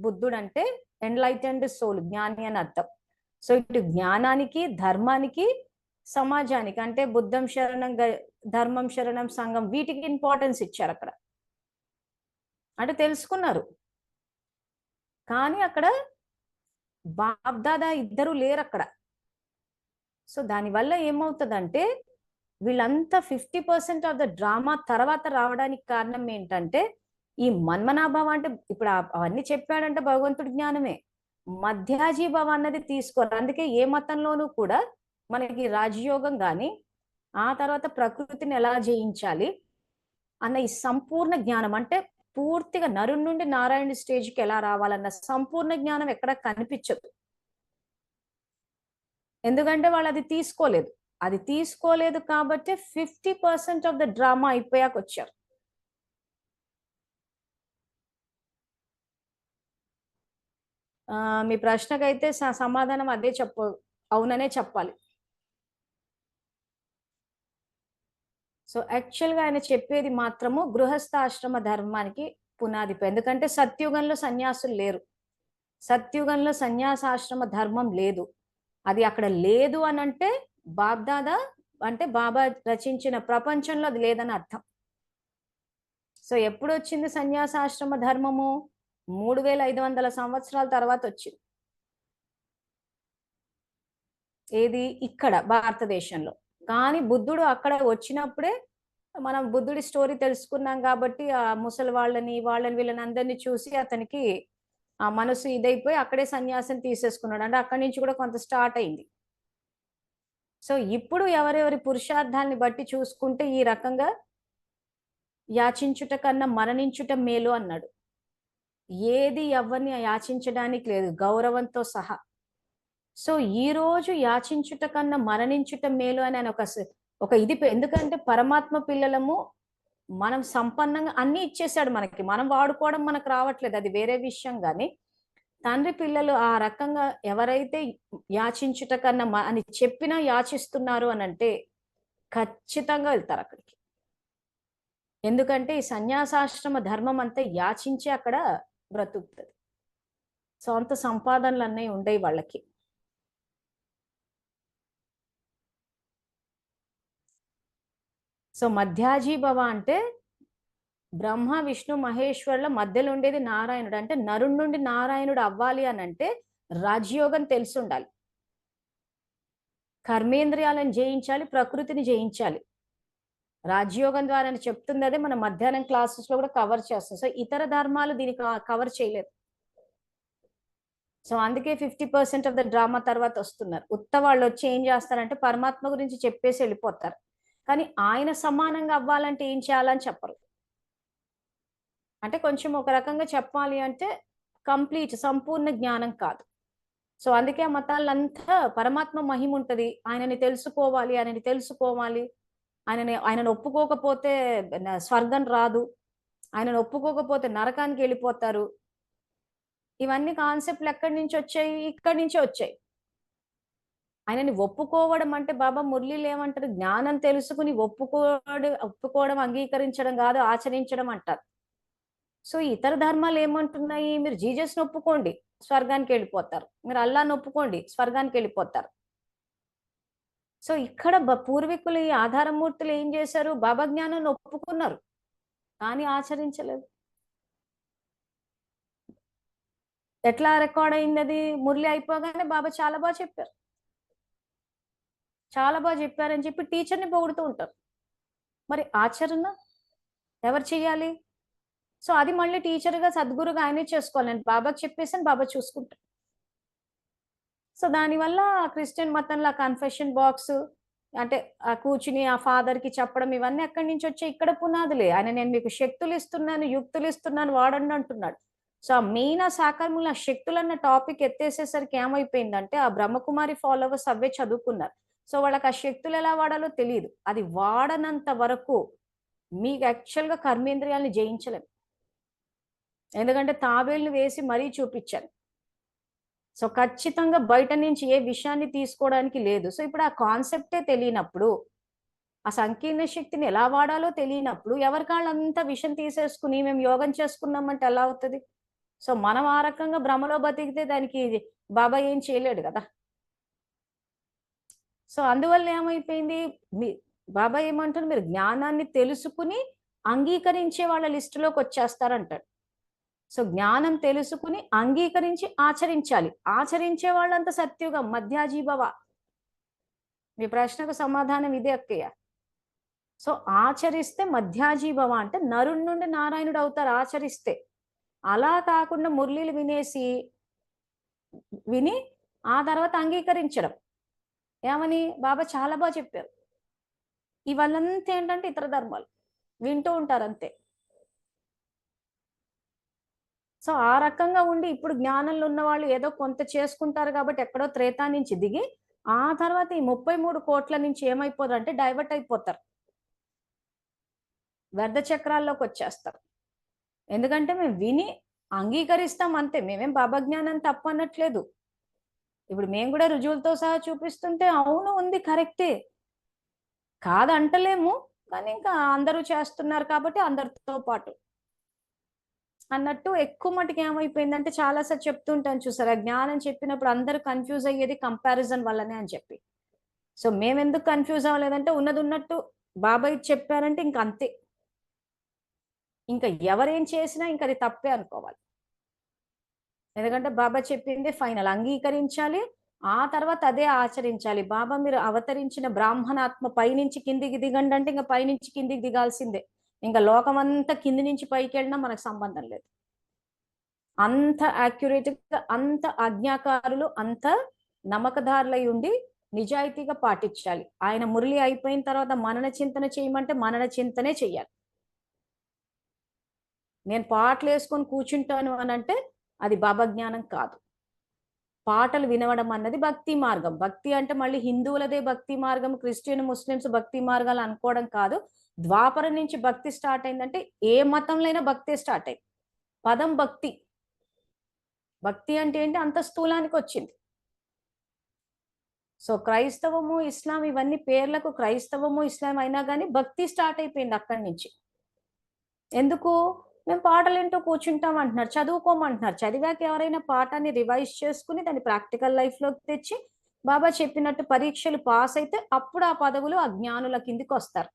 బుద్ధుడు అంటే ఎన్లైటెండ్ సోల్, జ్ఞాని అని అర్థం. సో ఇటు జ్ఞానానికి, ధర్మానికి, సమాజానికి అంటే బుద్ధం శరణం, ధర్మం శరణం, సంఘం, వీటికి ఇంపార్టెన్స్ ఇచ్చారు అక్కడ. అంటే తెలుసుకున్నారు. కానీ అక్కడ బాబ్దాదా ఇద్దరు లేరు అక్కడ. సో దానివల్ల ఏమవుతుందంటే వీళ్ళంతా 50% ఆఫ్ ద డ్రామా తర్వాత రావడానికి కారణం ఏంటంటే ఈ మన్మనాభావ అంటే ఇప్పుడు అవన్నీ చెప్పాడంటే భగవంతుడి జ్ఞానమే. మధ్యాజీభావ అన్నది తీసుకోరు. అందుకే ఏ మతంలోనూ కూడా మనకి రాజయోగం కానీ ఆ తర్వాత ప్రకృతిని ఎలా జయించాలి అన్న ఈ సంపూర్ణ జ్ఞానం, అంటే పూర్తిగా నరుడి నుండి నారాయణ స్టేజ్కి ఎలా రావాలన్న సంపూర్ణ జ్ఞానం ఎక్కడ కనిపించదు. ఎందుకంటే వాళ్ళు అది తీసుకోలేదు. అది తీసుకోలేదు కాబట్టి 50% ఆఫ్ ద డ్రామా అయిపోయాక వచ్చారు. మీ ప్రశ్నకైతే సమాధానం అదే అవుననే చెప్పాలి. సో యాక్చువల్గా ఆయన చెప్పేది మాత్రము గృహస్థాశ్రమ ధర్మానికి పునాది. ఎందుకంటే సత్యుగంలో సన్యాసులు లేరు, సత్యుగంలో సన్యాసాశ్రమ ధర్మం లేదు. అది అక్కడ లేదు అని అంటే బాబ్దాదా అంటే బాబా రచించిన ప్రపంచంలో అది లేదని అర్థం. సో ఎప్పుడు వచ్చింది సన్యాసాశ్రమ ధర్మము? 3500 సంవత్సరాల తర్వాత వచ్చింది. ఏది? ఇక్కడ భారతదేశంలో. కానీ బుద్ధుడు అక్కడ వచ్చినప్పుడే మనం బుద్ధుడి స్టోరీ తెలుసుకున్నాం కాబట్టి ఆ ముసలి వాళ్ళని వీళ్ళని అందరినీ చూసి అతనికి ఆ మనసు ఇదైపోయి అక్కడే సన్యాసం తీసేసుకున్నాడు. అంటే అక్కడి నుంచి కూడా కొంత స్టార్ట్ అయింది. సో ఇప్పుడు ఎవరెవరి పురుషార్థాన్ని బట్టి చూసుకుంటే ఈ రకంగా యాచించుట కన్నా మరణించుట మేలు అన్నాడు. ఏది ఎవరిని యాచించడానికి లేదు, గౌరవంతో సహా. సో ఈ రోజు యాచించుట కన్నా మరణించుట మేలు అని ఆయన ఒక ఇది, ఎందుకంటే పరమాత్మ పిల్లలము, మనం సంపన్నంగా అన్ని ఇచ్చేసాడు మనకి, మనం వాడుకోవడం మనకు రావట్లేదు, అది వేరే విషయం. కానీ తండ్రి పిల్లలు ఆ రకంగా ఎవరైతే యాచించుట కన్నా అని చెప్పినా యాచిస్తున్నారు అని అంటే ఖచ్చితంగా వెళ్తారు అక్కడికి. ఎందుకంటే ఈ సన్యాసాశ్రమ ధర్మం అంతా యాచించి అక్కడ బ్రతుకుతుంది. సొంత సంపాదనలు అన్నీ ఉండేవి వాళ్ళకి. సో మధ్యాజీభవ అంటే బ్రహ్మ విష్ణు మహేశ్వరుల మధ్యలో ఉండేది నారాయణుడు. అంటే నరుడి నుండి నారాయణుడు అవ్వాలి అని అంటే రాజయోగం తెలిసి ఉండాలి, కర్మేంద్రియాలను జయించాలి, ప్రకృతిని జయించాలి. రాజయోగం ద్వారా చెప్తుంది అదే మనం మధ్యాహ్నం క్లాసెస్ లో కూడా కవర్ చేస్తాం. సో ఇతర ధర్మాలు దీనికి కవర్ చేయలేదు. సో అందుకే 50% ఆఫ్ ద డ్రామా తర్వాత వస్తున్నారు. ఉత్త వాళ్ళు వచ్చి ఏం చేస్తారంటే పరమాత్మ గురించి చెప్పేసి వెళ్ళిపోతారు, కానీ ఆయన సమానంగా అవ్వాలంటే ఏం చేయాలని చెప్పరు. అంటే కొంచెం ఒక రకంగా చెప్పాలి అంటే కంప్లీట్ సంపూర్ణ జ్ఞానం కాదు. సో అందుకే ఆ మతాలంతా పరమాత్మ మహిమ ఉంటది, ఆయనని తెలుసుకోవాలి, ఆయనను ఒప్పుకోకపోతే స్వర్గం రాదు, ఆయనను ఒప్పుకోకపోతే నరకానికి వెళ్ళిపోతారు. ఇవన్నీ కాన్సెప్ట్లు ఎక్కడి నుంచి వచ్చాయి? ఇక్కడి నుంచే వచ్చాయి. ఆయనని ఒప్పుకోవడం అంటే బాబా మురళీలు ఏమంటారు? జ్ఞానం తెలుసుకుని ఒప్పుకోవడం అంగీకరించడం కాదు, ఆచరించడం అంటారు. సో ఇతర ధర్మాలు ఏమంటున్నాయి? మీరు జీజస్ని ఒప్పుకోండి స్వర్గానికి వెళ్ళిపోతారు, మీరు అల్లాహ్ని ఒప్పుకోండి స్వర్గానికి వెళ్ళిపోతారు. సో ఇక్కడ పూర్వీకులు ఈ ఆధారమూర్తులు ఏం చేశారు? బాబా జ్ఞానాన్ని ఒప్పుకున్నారు కానీ ఆచరించలేదు. ఎట్లా రికార్డ్ అయింది అది? మురళి అయిపోగానే బాబా చాలా బాగా చెప్పారు, చాలా బాగా చెప్పారని చెప్పి టీచర్ని పొగుడుతూ ఉంటారు. మరి ఆచరణ ఎవరు చేయాలి? సో అది మళ్ళీ టీచర్గా సద్గురుగా ఆయనే చేసుకోవాలి. నేను బాబాకి చెప్పేసాను, బాబా చూసుకుంటాను. సో దానివల్ల క్రిస్టియన్ మతంలో కన్ఫెషన్ బాక్స్ అంటే కూర్చుని ఆ ఫాదర్ కి చెప్పడం ఇవన్నీ ఎక్కడి నుంచి వచ్చాయి? ఇక్కడ పునాదులే. ఆయన నేను మీకు శక్తులు ఇస్తున్నాను, యుక్తులు ఇస్తున్నాను, వాడండి అంటున్నాడు. సో ఆ మెయిన్ ఆ సాకర్ముల శక్తులు అన్న టాపిక్ ఎత్తేసేసరికి ఏమైపోయిందంటే ఆ బ్రహ్మకుమారి ఫాలోవర్స్ అవే చదువుకున్నారు. సో వాళ్ళకి ఆ శక్తులు ఎలా వాడాలో తెలియదు. అది వాడనంత వరకు మీకు యాక్చువల్గా కర్మేంద్రియాలను జయించలేం. ఎందుకంటే తాబేళ్లు వేసి మరీ చూపించాను. సో ఖచ్చితంగా బయట నుంచి ఏ విషయాన్ని తీసుకోవడానికి లేదు. సో ఇప్పుడు ఆ కాన్సెప్టే తెలియనప్పుడు, ఆ సంకీర్ణ శక్తిని ఎలా వాడాలో తెలియనప్పుడు ఎవరికాళ్ళంతా విషయం తీసేసుకుని మేము యోగం చేసుకున్నామంటే ఎలా అవుతుంది? సో మనం ఆ రకంగా భ్రమలో బతికితే దానికి బాబా ఏం చేయలేడు కదా. సో అందువల్ల ఏమైపోయింది? మీ బాబా ఏమంటారు? మీరు జ్ఞానాన్ని తెలుసుకుని అంగీకరించే వాళ్ళ లిస్టులోకి వచ్చేస్తారంటాడు. సో జ్ఞానం తెలుసుకుని అంగీకరించి ఆచరించాలి. ఆచరించే వాళ్ళంత సత్యుగం మధ్యాజీభవ. మీ ప్రశ్నకు సమాధానం ఇదే అక్కయ్య. సో ఆచరిస్తే మధ్యాజీభవ అంటే నరుడి నుండి నారాయణుడు అవుతారు ఆచరిస్తే. అలా కాకుండా మురళీలు విని ఆ తర్వాత అంగీకరించడం. ఏమని? బాబా చాలా బాగా చెప్పారు. ఇవల్లంతా ఏంటంటే ఇతర ధర్మాలు వింటూ ఉంటారు అంతే. సో ఆ రకంగా ఉండి ఇప్పుడు జ్ఞానంలో ఉన్న వాళ్ళు ఏదో కొంత చేసుకుంటారు కాబట్టి ఎక్కడో త్రేతా నుంచి దిగి ఆ తర్వాత ఈ 33 కోట్ల నుంచి ఏమైపోతారు అంటే డైవర్ట్ అయిపోతారు, వ్యర్థ చక్రాల్లోకి వచ్చేస్తారు. ఎందుకంటే మేము విని అంగీకరిస్తాం అంతే. మేమేం బాబా జ్ఞానం తప్పు అనట్లేదు. ఇప్పుడు మేము కూడా రుజువులతో సహా చూపిస్తుంటే అవును ఉంది కరెక్టే కాదంటలేము. కానీ ఇంకా అందరూ చేస్తున్నారు కాబట్టి అందరితో పాటు అన్నట్టు ఎక్కువ మటుకు ఏమైపోయిందంటే చాలాసార్లు చెప్తుంటాను చూసారా, జ్ఞానం చెప్పినప్పుడు అందరూ కన్ఫ్యూజ్ అయ్యేది కంపారిజన్ వల్లనే అని చెప్పి. సో మేమెందుకు కన్ఫ్యూజ్ అవ్వలేదంటే ఉన్నది ఉన్నట్టు బాబాయ్ చెప్పారంటే ఇంక అంతే. ఇంకా ఎవరేం చేసినా ఇంక అది తప్పే అనుకోవాలి. ఎందుకంటే బాబా చెప్పింది ఫైనల్, అంగీకరించాలి, ఆ తర్వాత అదే ఆచరించాలి. బాబా మీరు అవతరించిన బ్రాహ్మణాత్మ పైనుంచి కిందికి దిగండి అంటే ఇంకా పైనుంచి కిందికి దిగాల్సిందే. ఇంకా లోకమంతా కింది నుంచి పైకి వెళ్ళినా మనకు సంబంధం లేదు. అంత యాక్యురేట్ గా అంత ఆజ్ఞాకారులు అంత నమ్మకదారులై ఉండి నిజాయితీగా పాటించాలి. ఆయన మురళి అయిపోయిన తర్వాత మనన చింతన చేయమంటే మనన చింతనే చెయ్యాలి. నేను పాటలు వేసుకొని కూర్చుంటాను అని అంటే అది బాబా జ్ఞానం కాదు. పాటలు వినవడం అన్నది భక్తి మార్గం. భక్తి అంటే మళ్ళీ హిందువులదే భక్తి మార్గం, క్రిస్టియన్ ముస్లిమ్స్ భక్తి మార్గాలు అనుకోవడం కాదు. ద్వాపరం నుంచి భక్తి స్టార్ట్ అయిందంటే ఏ మతంలో అయినా భక్తే స్టార్ట్ అయింది. పదం భక్తి. భక్తి అంటే ఏంటి? అంత స్థూలానికి వచ్చింది. సో క్రైస్తవము ఇస్లాం ఇవన్నీ పేర్లకు క్రైస్తవము ఇస్లాం అయినా కానీ భక్తి స్టార్ట్ అయిపోయింది అక్కడి నుంచి. ఎందుకు? మేము పాటలు వింటూ కూర్చుంటాం అంటున్నారు, చదువుకోమంటున్నారు. చదివాక ఎవరైనా పాఠాన్ని రివైజ్ చేసుకుని దాన్ని ప్రాక్టికల్ లైఫ్ లోకి తెచ్చి బాబా చెప్పినట్టు పరీక్షలు పాస్ అయితే అప్పుడు ఆ పదవులు అజ్ఞానుల కిందికి వస్తారు.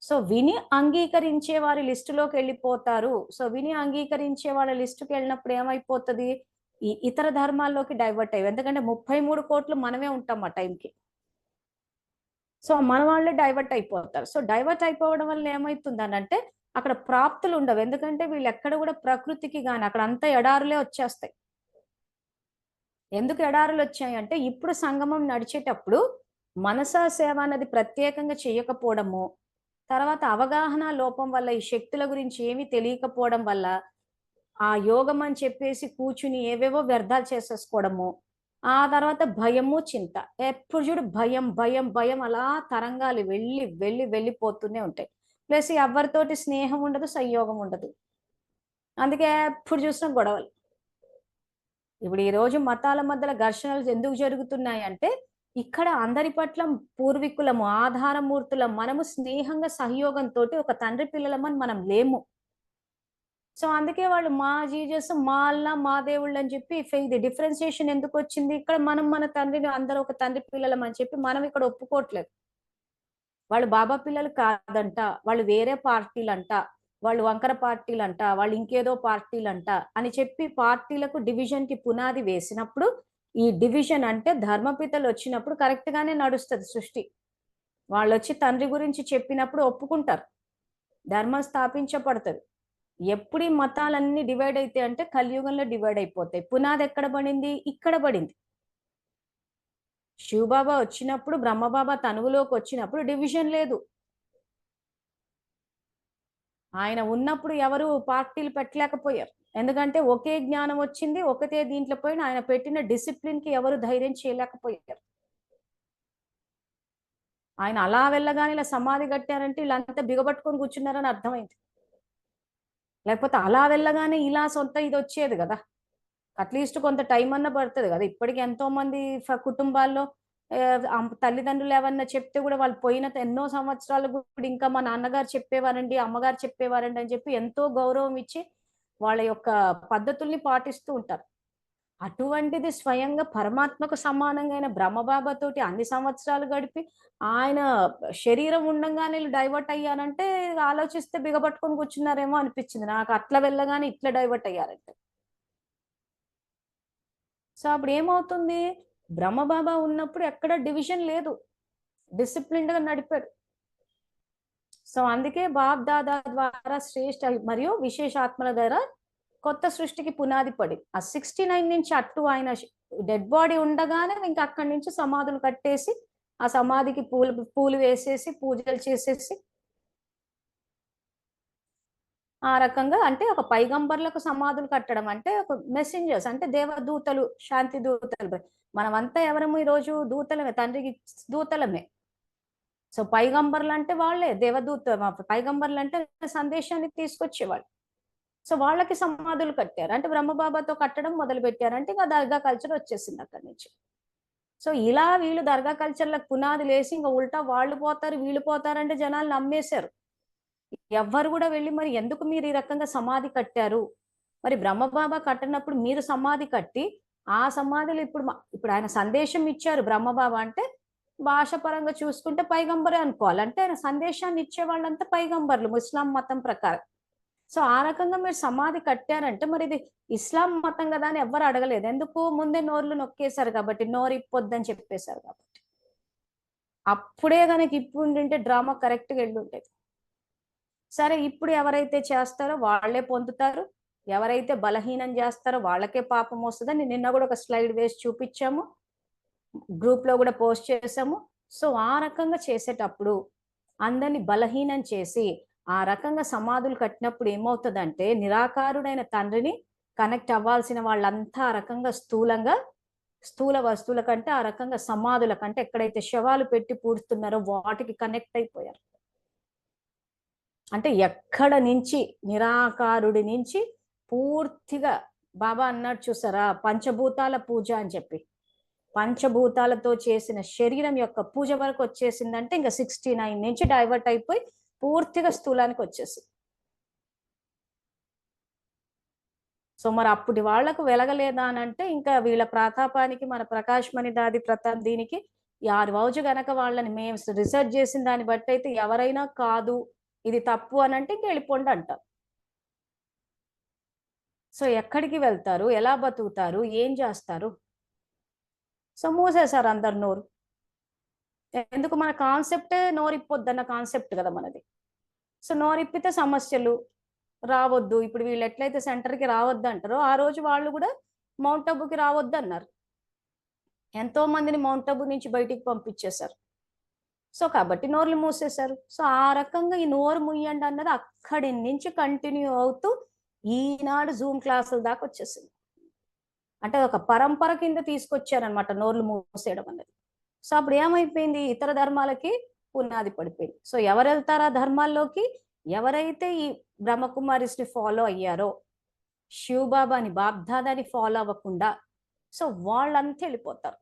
సో విని అంగీకరించే వారి లిస్టులోకి వెళ్ళిపోతారు. సో విని అంగీకరించే వాళ్ళ లిస్టుకి వెళ్ళినప్పుడు ఏమైపోతుంది? ఈ ఇతర ధర్మాల్లోకి డైవర్ట్ అయ్యి, ఎందుకంటే 33 కోట్లు మనమే ఉంటాం ఆ టైంకి. సో మన వాళ్ళే డైవర్ట్ అయిపోతారు. సో డైవర్ట్ అయిపోవడం వల్ల ఏమవుతుంది అంటే అక్కడ ప్రాప్తులు ఉండవు. ఎందుకంటే వీళ్ళు ఎక్కడ కూడా ప్రకృతికి గాని అక్కడ అంతా ఎడారులే వచ్చేస్తాయి. ఎందుకు ఎడారులు వచ్చాయి అంటే ఇప్పుడు సంగమం నడిచేటప్పుడు మనసా సేవ అన్నది ప్రత్యేకంగా చేయకపోవడము, తర్వాత అవగాహన లోపం వల్ల ఈ శక్తుల గురించి ఏమీ తెలియకపోవడం వల్ల ఆ యోగం అని చెప్పేసి కూర్చుని ఏవేవో వ్యర్థాలు చేసేసుకోవడము, ఆ తర్వాత భయము చింత. ఎప్పుడు చూడు భయం భయం భయం అలా తరంగాలు వెళ్ళిపోతూనే ఉంటాయి. ప్లస్ ఎవరితోటి స్నేహం ఉండదు, సంయోగం ఉండదు. అందుకే ఎప్పుడు చూసినా గొడవలు. ఇప్పుడు ఈ రోజు మతాల మధ్యలో ఘర్షణలు ఎందుకు జరుగుతున్నాయి అంటే ఇక్కడ అందరి పట్ల పూర్వీకులము ఆధారమూర్తులం మనము స్నేహంగా సహయోగంతో ఒక తండ్రి పిల్లలమని మనం లేము. సో అందుకే వాళ్ళు మా జీజస్ మా అల్లా మా దేవుళ్ళు అని చెప్పి ఇది డిఫరెన్సియేషన్ ఎందుకు వచ్చింది? ఇక్కడ మనం మన తండ్రిని అందరూ ఒక తండ్రి పిల్లలం అని చెప్పి మనం ఇక్కడ ఒప్పుకోవట్లేదు. వాళ్ళు బాబా పిల్లలు కాదంట, వాళ్ళు వేరే పార్టీలంట. వాళ్ళు వంకర పార్టీలంట, వాళ్ళు ఇంకేదో పార్టీలంట అని చెప్పి పార్టీలకు డివిజన్ కి పునాది వేసినప్పుడు ఈ డివిజన్ అంటే ధర్మపితలు వచ్చినప్పుడు కరెక్ట్ గానే నడుస్తుంది సృష్టి. వాళ్ళు వచ్చి తండ్రి గురించి చెప్పినప్పుడు ఒప్పుకుంటారు, ధర్మం స్థాపించబడుతుంది. ఎప్పుడు ఈ మతాలన్నీ డివైడ్ అయితే అంటే కలియుగంలో డివైడ్ అయిపోతాయి. పునాది ఎక్కడ పడింది? ఇక్కడ పడింది. శివబాబా వచ్చినప్పుడు, బ్రహ్మబాబా తనువులోకి వచ్చినప్పుడు డివిజన్ లేదు. ఆయన ఉన్నప్పుడు ఎవరు పార్టీలు పెట్టలేకపోయారు, ఎందుకంటే ఒకే జ్ఞానం వచ్చింది, ఒకటే దీంట్లో పోయిన ఆయన పెట్టిన డిసిప్లిన్ కి ఎవరు ధైర్యం చేయలేకపోయారు. ఆయన అలా వెళ్ళగానే ఇలా సమాధి కట్టారంటే వీళ్ళంతా బిగబట్టుకొని కూర్చున్నారని అర్థమైంది. లేకపోతే అలా వెళ్ళగానే ఇలా సొంత ఇది వచ్చేది కదా, అట్లీస్ట్ కొంత టైం అన్న పడుతుంది కదా. ఇప్పటికి ఎంతో మంది కుటుంబాల్లో తల్లిదండ్రులు ఏమన్నా చెప్తే కూడా వాళ్ళు పోయిన ఎన్నో సంవత్సరాలు కూడా ఇంకా మా నాన్నగారు చెప్పేవారండి, అమ్మగారు చెప్పేవారండి అని చెప్పి ఎంతో గౌరవం ఇచ్చి వాళ్ళ యొక్క పద్ధతుల్ని పాటిస్తూ ఉంటారు. అటువంటిది స్వయంగా పరమాత్మకు సమానంగా అయిన బ్రహ్మబాబాతోటి అన్ని సంవత్సరాలు గడిపి ఆయన శరీరం ఉండంగానే డైవర్ట్ అయ్యానంటే ఆలోచిస్తే బిగబట్టుకొని కూర్చున్నారేమో అనిపించింది నాకు, అట్లా వెళ్ళగానే ఇట్లా డైవర్ట్ అయ్యారంటే. సో అప్పుడు ఏమవుతుంది? బ్రహ్మబాబా ఉన్నప్పుడు ఎక్కడ డివిజన్ లేదు, డిసిప్లిన్డ్ గా నడిపాడు. సో అందుకే బాబ్ దాదా ద్వారా శ్రేష్ఠ మరియు విశేషాత్మల ద్వారా కొత్త సృష్టికి పునాది పడి ఆ 69 నుంచి అట్టు ఆయన డెడ్ బాడీ ఉండగానే ఇంకా అక్కడి నుంచి సమాధులు కట్టేసి ఆ సమాధికి పూలు వేసేసి పూజలు చేసేసి ఆ రకంగా అంటే ఒక పైగంబర్లకు సమాధులు కట్టడం అంటే ఒక మెసెంజర్స్ అంటే దేవదూతలు, శాంతి దూతలు. మనమంతా ఎవరము ఈరోజు దూతలమే, తండ్రికి దూతలమే. సో పైగంబర్లు అంటే వాళ్ళే దేవదూత, పైగంబర్లు అంటే సందేశాన్ని తీసుకొచ్చేవాళ్ళు. సో వాళ్ళకి సమాధులు కట్టారు అంటే బ్రహ్మబాబాతో కట్టడం మొదలు పెట్టారంటే ఇంకా దర్గా కల్చర్ వచ్చేసింది అక్కడి నుంచి. సో ఇలా వీళ్ళు దర్గా కల్చర్లకు పునాది లేసి ఇంకా ఉల్టా వాళ్ళు పోతారు వీళ్ళు పోతారంటే జనాలు నమ్మేశారు. ఎవ్వరు కూడా వెళ్ళి మరి ఎందుకు మీరు ఈ రకంగా సమాధి కట్టారు, మరి బ్రహ్మబాబా కట్టినప్పుడు మీరు సమాధి కట్టి ఆ సమాధిలో ఇప్పుడు ఆయన సందేశం ఇచ్చారు బ్రహ్మబాబా అంటే భాష పరంగా చూసుకుంటే పైగంబరే అనుకోవాలి. అంటే ఆయన సందేశాన్ని ఇచ్చే వాళ్ళంతా పైగంబర్లు ఇస్లాం మతం ప్రకారం. సో ఆ రకంగా మీరు సమాధి కట్టారంటే మరి ఇది ఇస్లాం మతం కదా అని ఎవ్వరు అడగలేదు, ఎందుకు? ముందే నోర్లు నొక్కేశారు కాబట్టి, నోరు ఇప్పొద్దని చెప్పేశారు కాబట్టి. అప్పుడే కనుక ఇప్పుడు ఉంటే డ్రామా కరెక్ట్గా వెళ్ళి ఉండేది. సరే ఇప్పుడు ఎవరైతే చేస్తారో వాళ్ళే పొందుతారు, ఎవరైతే బలహీనం చేస్తారో వాళ్ళకే పాపం వస్తుందని నిన్న కూడా ఒక స్లైడ్ వేసి చూపించాము, గ్రూప్ లో కూడా పోస్ట్ చేసాము. సో ఆ రకంగా చేసేటప్పుడు అందరిని బలహీనం చేసి ఆ రకంగా సమాధులు కట్టినప్పుడు ఏమవుతుందంటే నిరాకారుడైన తండ్రిని కనెక్ట్ అవ్వాల్సిన వాళ్ళంతా ఆ రకంగా స్థూల వస్తువుల కంటే ఆ రకంగా సమాధుల కంటే ఎక్కడైతే శవాలు పెట్టి పూడుతున్నారో వాటికి కనెక్ట్ అయిపోయారు. అంటే ఎక్కడ నుంచి నిరాకారుడి నుంచి పూర్తిగా బాబా అన్నాడు చూసారా, పంచభూతాల పూజ అని చెప్పి, పంచభూతాలతో చేసిన శరీరం యొక్క పూజ వరకు వచ్చేసిందంటే ఇంకా 69 నుంచి డైవర్ట్ అయిపోయి పూర్తిగా స్థూలానికి వచ్చేసింది. సో మరి అప్పటి వాళ్లకు వెలగలేదా అని అంటే ఇంకా వీళ్ళ ప్రతాపానికి మన ప్రకాష్ మణి దాది ప్రతాప్ దీనికి రోజు గనక వాళ్ళని మేము రీసెర్చ్ చేసిన దాన్ని బట్టి అయితే ఎవరైనా కాదు ఇది తప్పు అని అంటే ఇంక వెళ్ళిపోండి అంటారు. సో ఎక్కడికి వెళ్తారు, ఎలా బతుకుతారు, ఏం చేస్తారు? సో మూసేశారు అందరు నోరు. ఎందుకు? మన కాన్సెప్టే నోరిప్పొద్దన్న కాన్సెప్ట్ కదా మనది. సో నోరిప్పితే సమస్యలు రావద్దు. ఇప్పుడు వీళ్ళు ఎట్లయితే సెంటర్కి రావద్దు అంటారో ఆ రోజు వాళ్ళు కూడా మౌంట్ అబుకి రావద్దు అన్నారు. ఎంతో మందిని మౌంట్ అబు నుంచి బయటికి పంపించేశారు. సో కాబట్టి నోర్లు మూసేశారు. సో ఆ రకంగా ఈ నోరు ముయ్యండి అన్నది అక్కడి నుంచి కంటిన్యూ అవుతూ ఈనాడు జూమ్ క్లాసుల దాకా వచ్చేసింది. అంటే ఒక పరంపర కింద తీసుకొచ్చారనమాట నోర్లు మూసేయడం అన్నది. సో అప్పుడు ఏమైపోయింది? ఇతర ధర్మాలకి పునాది పడిపోయింది. సో ఎవరు వెళ్తారా ధర్మాల్లోకి? ఎవరైతే ఈ బ్రహ్మకుమారిస్ని ఫాలో అయ్యారో, శివబాబాని బాబ్దాదాని ఫాలో అవ్వకుండా సో వాళ్ళంతా వెళ్ళిపోతారు.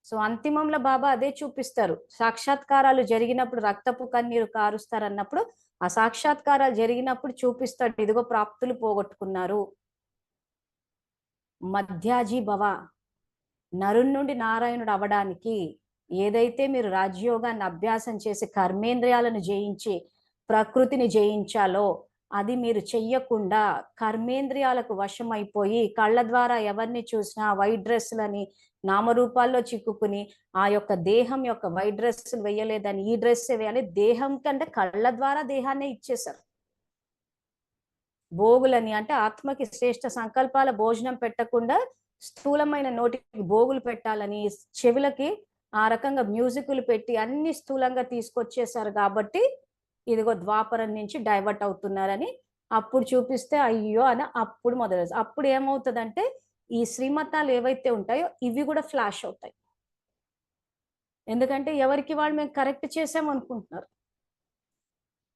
సో అంతిమంలో బాబా అదే చూపిస్తారు. సాక్షాత్కారాలు జరిగినప్పుడు రక్తపు కన్నీరు కారుస్తారు అన్నప్పుడు ఆ సాక్షాత్కారాలు జరిగినప్పుడు చూపిస్తాడు, ఇదిగో ప్రాప్తులు పోగొట్టుకున్నారు. మధ్యాజీ భవ, నరుని నుండి నారాయణుడు అవడానికి ఏదైతే మీరు రాజయోగాన్ని అభ్యాసం చేసి కర్మేంద్రియాలను జయించి ప్రకృతిని జయించాలో అది మీరు చెయ్యకుండా కర్మేంద్రియాలకు వశమైపోయి కళ్ళ ద్వారా ఎవరిని చూసినా వైట్ డ్రెస్సులని నామరూపాల్లో చిక్కుకుని ఆ యొక్క దేహం యొక్క వైట్ డ్రెస్సులు వేయలేదని ఈ డ్రెస్ వేయాలి, దేహం కంటే కళ్ళ ద్వారా దేహాన్ని ఇచ్చేశారు. భోగులని అంటే ఆత్మకి శ్రేష్ఠ సంకల్పాల భోజనం పెట్టకుండా స్థూలమైన నోటికి భోగులు పెట్టాలని, చెవులకి ఆ రకంగా మ్యూజిక్లు పెట్టి అన్ని స్థూలంగా తీసుకొచ్చేసారు. కాబట్టి ఇదిగో ద్వాపరం నుంచి డైవర్ట్ అవుతున్నారని అప్పుడు చూపిస్తే అయ్యో అని అప్పుడు మొదలు. అప్పుడు ఏమవుతుందంటే ఈ శ్రీమతాలు ఏవైతే ఉంటాయో ఇవి కూడా ఫ్లాష్ అవుతాయి. ఎందుకంటే ఎవరికి వాళ్ళు మేము కరెక్ట్ చేసామనుకుంటున్నారు.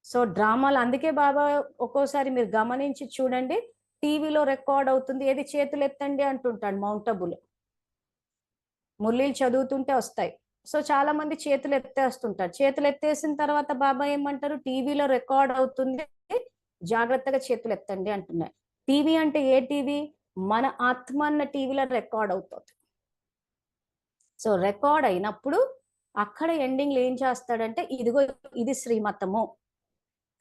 సో డ్రామాలు అందుకే బాబా ఒక్కోసారి మీరు గమనించి చూడండి, టీవీలో రికార్డ్ అవుతుంది, ఏది చేతులు ఎత్తండి అంటుంటాడు మౌంటబుల్. మురళీలు చదువుతుంటే వస్తాయి. సో చాలా మంది చేతులు ఎత్తేస్తుంటారు. చేతులు ఎత్తేసిన తర్వాత బాబా ఏమంటారు, టీవీలో రికార్డ్ అవుతుంది, జాగ్రత్తగా చేతులు ఎత్తండి అంటున్నారు. టీవీ అంటే ఏ టీవీ? మన ఆత్మ అన్న టీవీలో రికార్డ్ అవుతుంది. సో రికార్డ్ అయినప్పుడు అక్కడ ఎండింగ్లో ఏం చేస్తాడంటే, ఇదిగో ఇది శ్రీమతము,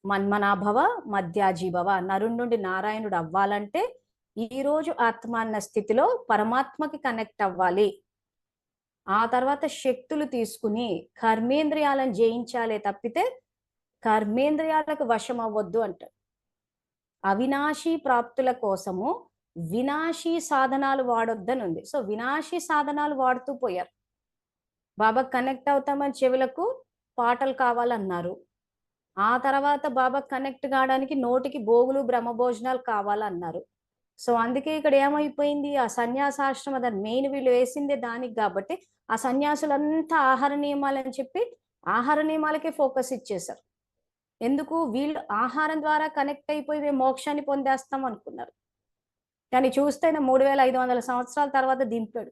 మన్మనాభవ మధ్యాజీభవ, నరుడి నుండి నారాయణుడు అవ్వాలంటే ఈ రోజు ఆత్మ అన్న స్థితిలో పరమాత్మకి కనెక్ట్ అవ్వాలి. ఆ తర్వాత శక్తులు తీసుకుని కర్మేంద్రియాలను జయించాలే తప్పితే కర్మేంద్రియాలకు వశం అవ్వద్దు అంటారు. అవినాశీ ప్రాప్తుల కోసము వినాశీ సాధనాలు వాడొద్దని ఉంది. సో వినాశీ సాధనాలు వాడుతూ పోయారు. బాబా కనెక్ట్ అవుతామని చెవులకు పాటలు కావాలన్నారు. ఆ తర్వాత బాబా కనెక్ట్ కావడానికి నోటికి భోగులు బ్రహ్మభోజనాలు కావాలన్నారు. సో అందుకే ఇక్కడ ఏమైపోయింది, ఆ సన్యాసాశ్రమ దాని మెయిన్ వీళ్ళు వేసిందే దానికి. కాబట్టి ఆ సన్యాసులంతా ఆహార నియమాలని చెప్పి ఆహార నియమాలకే ఫోకస్ ఇచ్చేశారు. ఎందుకు? వీళ్ళు ఆహారం ద్వారా కనెక్ట్ అయిపోయి మేము మోక్షాన్ని పొందేస్తాం అనుకున్నారు. కానీ చూస్తే 3500 సంవత్సరాల తర్వాత దింపాడు.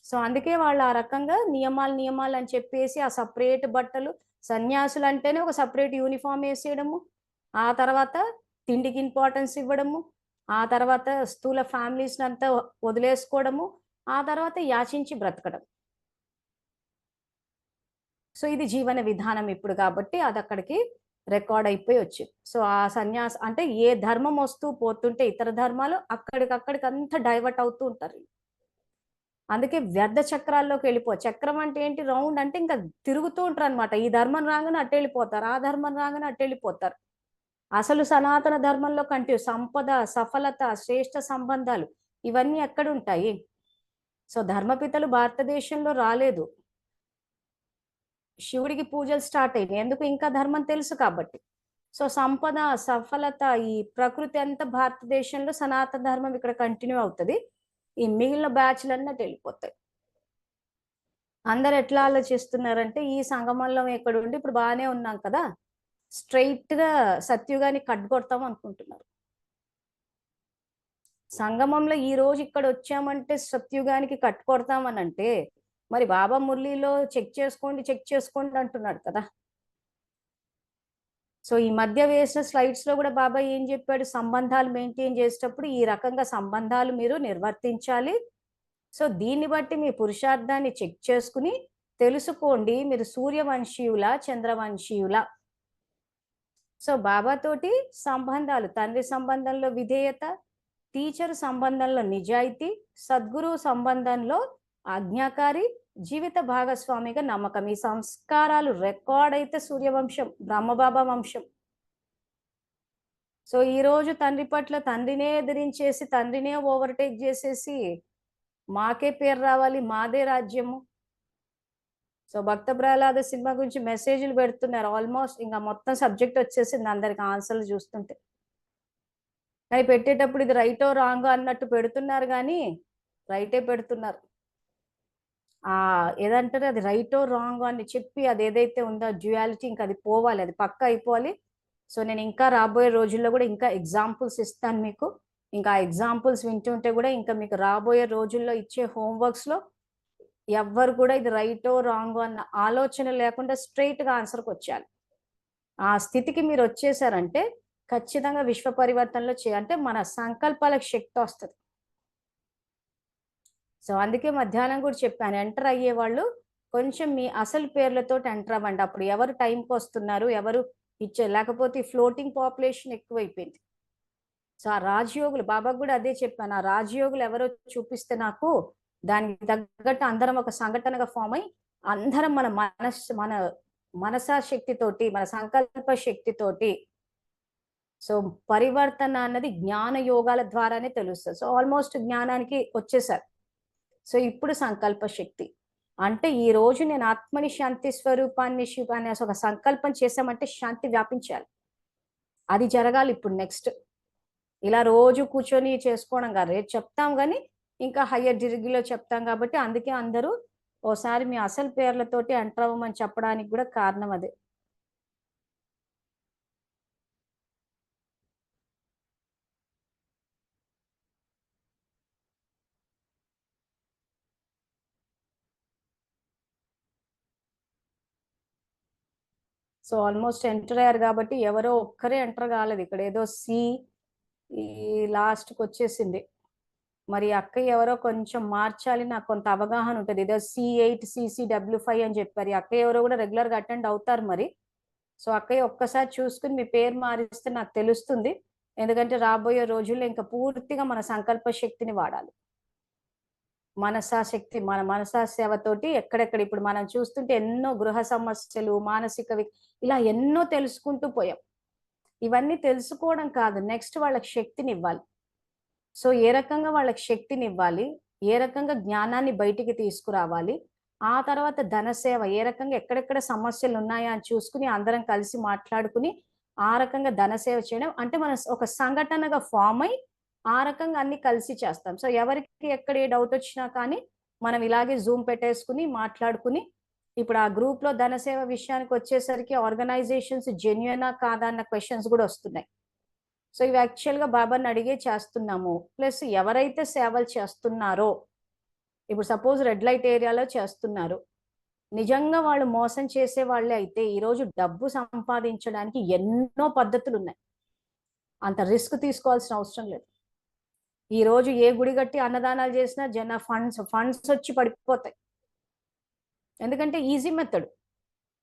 సో అందుకే వాళ్ళు ఆ రకంగా నియమాలు అని చెప్పేసి ఆ సపరేట్ బట్టలు, సన్యాసులు అంటేనే ఒక సపరేట్ యూనిఫామ్ వేసేయడము, ఆ తర్వాత తిండికి ఇంపార్టెన్స్ ఇవ్వడము, ఆ తర్వాత స్థూల ఫ్యామిలీస్ అంతా వదిలేసుకోవడము, ఆ తర్వాత యాచించి బ్రతకడం. సో ఇది జీవన విధానం ఇప్పుడు. కాబట్టి అది అక్కడికి రికార్డ్ అయిపోయి వచ్చింది. సో ఆ సన్యాస అంటే ఏ ధర్మం వస్తూ పోతుంటే ఇతర ధర్మాలు అక్కడికి అంతా డైవర్ట్ అవుతూ ఉంటారు. అందుకే వ్యర్థ చక్రాల్లోకి చక్రం అంటే ఏంటి? రౌండ్ అంటే ఇంకా తిరుగుతూ ఉంటారు అనమాట. ఈ ధర్మం రాగానే అటు వెళ్ళిపోతారు, ఆ ధర్మం రాగానే అటు వెళ్ళిపోతారు. అసలు సనాతన ధర్మంలో సంపద, సఫలత, శ్రేష్ఠ సంబంధాలు ఇవన్నీ ఎక్కడుంటాయి? సో ధర్మపితలు భారతదేశంలో రాలేదు. శివుడికి పూజలు స్టార్ట్ అయినాయి. ఎందుకు? ఇంకా ధర్మం తెలుసు కాబట్టి. సో సంపద, సఫలత, ఈ ప్రకృతి అంతా భారతదేశంలో సనాతన ధర్మం ఇక్కడ కంటిన్యూ అవుతుంది. ఈ మిగిలిన బ్యాచ్లన్నీ అటు వెళ్ళిపోతాయి. అందరు ఎట్లా ఆలోచిస్తున్నారంటే ఈ సంగమంలో ఎక్కడ ఉండి ఇప్పుడు బాగానే ఉన్నాం కదా, స్ట్రైట్ గా సత్యుగాన్ని కట్టుకొడతాం అనుకుంటున్నారు. సంగమంలో ఈ రోజు ఇక్కడ వచ్చామంటే సత్యుగానికి కట్టుకొడతామని అంటే మరి బాబా మురళీలో చెక్ చేసుకోండి అంటున్నాడు కదా. సో ఈ మధ్య వేసిన స్లైడ్స్ లో కూడా బాబా ఏం చెప్పాడు, సంబంధాలు మెయింటైన్ చేసేటప్పుడు ఈ రకంగా సంబంధాలు మీరు నిర్వర్తించాలి. సో దీన్ని బట్టి మీ పురుషార్థాన్ని చెక్ చేసుకుని తెలుసుకోండి, మీరు సూర్యవంశీయుల చంద్రవంశీయుల. సో బాబాతోటి సంబంధాలు, తండ్రి సంబంధంలో విధేయత, టీచర్ సంబంధంలో నిజాయితీ, సద్గురు సంబంధంలో ఆజ్ఞాకారి, జీవిత భాగస్వామిగా నమ్మకం. ఈ సంస్కారాలు రికార్డ్ అయితే సూర్యవంశం, బ్రహ్మబాబా వంశం. సో ఈ రోజు తండ్రి పట్ల తండ్రినే ఎదిరించేసి తండ్రినే ఓవర్టేక్ చేసేసి మాకే పేరు రావాలి, మాదే రాజ్యము. సో భక్త ప్రహ్లాద సినిమా గురించి మెసేజ్లు పెడుతున్నారు. ఆల్మోస్ట్ ఇంకా మొత్తం సబ్జెక్ట్ వచ్చేసింది అందరికి ఆన్సర్లు చూస్తుంటే. కానీ పెట్టేటప్పుడు ఇది రైటో రాంగో అన్నట్టు పెడుతున్నారు, కానీ రైటే పెడుతున్నారు. ఏదంటారు అది రైటో రాంగో అని చెప్పి అది ఏదైతే ఉందో డ్యూయాలిటీ ఇంకా అది పోవాలి, అది పక్కా అయిపోవాలి. సో నేను ఇంకా రాబోయే రోజుల్లో కూడా ఇంకా ఎగ్జాంపుల్స్ ఇస్తాను మీకు. ఇంకా ఎగ్జాంపుల్స్ వింటుంటే కూడా ఇంకా మీకు రాబోయే రోజుల్లో ఇచ్చే హోంవర్క్స్లో ఎవ్వరు కూడా ఇది రైటో రాంగో అన్న ఆలోచన లేకుండా స్ట్రైట్గా ఆన్సర్కి వచ్చేయాలి. ఆ స్థితికి మీరు వచ్చేసారంటే ఖచ్చితంగా విశ్వ పరివర్తనలో అంటే మన సంకల్పాలకు శక్తి వస్తుంది. సో అందుకే మధ్యాహ్నం కూడా చెప్పాను, ఎంటర్ అయ్యే వాళ్ళు కొంచెం మీ అసలు పేర్లతో ఎంటర్ అవ్వండి. అప్పుడు ఎవరు టైంకి వస్తున్నారు, ఎవరు ఇచ్చారు, లేకపోతే ఫ్లోటింగ్ పాపులేషన్ ఎక్కువైపోయింది. సో ఆ రాజయోగులు, బాబాకు కూడా అదే చెప్పాను, ఆ రాజయోగులు ఎవరో చూపిస్తే నాకు దానికి తగ్గట్టు అందరం ఒక సంఘటనగా ఫామ్ అయి అందరం మన మనసా శక్తితోటి, మన సంకల్ప శక్తితోటి, సో పరివర్తన అన్నది జ్ఞాన యోగాల ద్వారానే తెలుస్తుంది. సో ఆల్మోస్ట్ జ్ఞానానికి వచ్చేసారు. సో ఇప్పుడు సంకల్ప శక్తి అంటే ఈ రోజు నేను ఆత్మని శాంతి స్వరూపాన్ని శివాన్ని ఒక సంకల్పం చేశామంటే శాంతి వ్యాపించాలి. అది జరగాలి ఇప్పుడు నెక్స్ట్. ఇలా రోజు కూర్చొని చేసుకోవడం కాదు, రేపు చెప్తాం కానీ ఇంకా హయ్యర్ డిగ్రీలో చెప్తాం కాబట్టి అందుకే అందరూ ఓసారి మీ అసలు పేర్లతోటి ఎంటర్ అవ్వమని చెప్పడానికి కూడా కారణం అదే. సో ఆల్మోస్ట్ ఎంటర్ అయ్యారు కాబట్టి ఎవరో ఒక్కరే ఎంటర్ కాలేదు. ఇక్కడ ఏదో సి ఈ లాస్ట్కి వచ్చేసింది. మరి అక్కయ్య ఎవరో కొంచెం మార్చాలి, నాకు కొంత అవగాహన ఉంటుంది. ఏదో C8 CCW5 అని చెప్పారు. అక్కయ్య ఎవరో కూడా రెగ్యులర్గా అటెండ్ అవుతారు మరి. సో అక్కయ్య ఒక్కసారి చూసుకుని మీ పేరు మారిస్తే నాకు తెలుస్తుంది. ఎందుకంటే రాబోయే రోజుల్లో ఇంకా పూర్తిగా మన సంకల్ప శక్తిని వాడాలి. మనసా శక్తి, మన మనసా సేవతోటి ఎక్కడెక్కడ ఇప్పుడు మనం చూస్తుంటే ఎన్నో గృహ సమస్యలు, మానసికవి ఇలా ఎన్నో తెలుసుకుంటూ పోయాం. ఇవన్నీ తెలుసుకోవడం కాదు, నెక్స్ట్ వాళ్ళకి శక్తిని ఇవ్వాలి. సో ఏ రకంగా వాళ్ళకి శక్తిని ఇవ్వాలి, ఏ రకంగా జ్ఞానాన్ని బయటికి తీసుకురావాలి, ఆ తర్వాత ధనసేవ ఏ రకంగా ఎక్కడెక్కడ సమస్యలు ఉన్నాయా అని చూసుకుని అందరం కలిసి మాట్లాడుకుని ఆ రకంగా ధనసేవ చేయడం అంటే మన ఒక సంఘటనగా ఫామ్ అయి ఆ రకంగా అన్ని కలిసి చేస్తాం. సో ఎవరికి ఎక్కడ ఏ డౌట్ వచ్చినా కానీ మనం ఇలాగే జూమ్ పెట్టేసుకుని మాట్లాడుకుని ఇప్పుడు ఆ గ్రూప్ లో ధనసేవ విషయానికి వచ్చేసరికి ఆర్గనైజేషన్స్ జెన్యునా కాదా అన్న క్వశ్చన్స్ కూడా వస్తున్నాయి. సో ఇవి యాక్చువల్గా బాబాని అడిగే చేస్తున్నాము. ప్లస్ ఎవరైతే సేవలు చేస్తున్నారో, ఇప్పుడు సపోజ్ రెడ్ లైట్ ఏరియాలో చేస్తున్నారు, నిజంగా వాళ్ళు మోసం చేసే వాళ్ళే అయితే ఈరోజు డబ్బు సంపాదించడానికి ఎన్నో పద్ధతులు ఉన్నాయి. అంత రిస్క్ తీసుకోవాల్సిన అవసరం లేదు. ఈ రోజు ఏ గుడి కట్టి అన్నదానాలు చేసినా ఫండ్స్ వచ్చి పడిపోతాయి. ఎందుకంటే ఈజీ మెథడ్.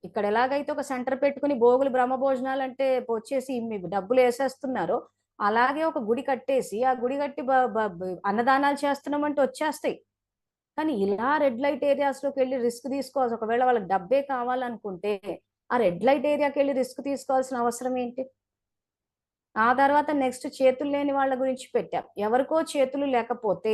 ఇక్కడ ఎలాగైతే ఒక సెంటర్ పెట్టుకుని భోగులు బ్రహ్మ భోజనాలు అంటే వచ్చేసి డబ్బులు వేసేస్తున్నారో, అలాగే ఒక గుడి కట్టేసి ఆ గుడి కట్టి అన్నదానాలు చేస్తున్నామంటే వచ్చేస్తాయి. కానీ ఇలా రెడ్ లైట్ ఏరియాస్ లోకి వెళ్ళి రిస్క్ తీసుకోవాల్సి, ఒకవేళ వాళ్ళకి డబ్బే కావాలనుకుంటే ఆ రెడ్ లైట్ ఏరియాకి వెళ్ళి రిస్క్ తీసుకోవాల్సిన అవసరం ఏంటి? ఆ తర్వాత నెక్స్ట్ చేతులు లేని వాళ్ళ గురించి పెట్టాం. ఎవరికో చేతులు లేకపోతే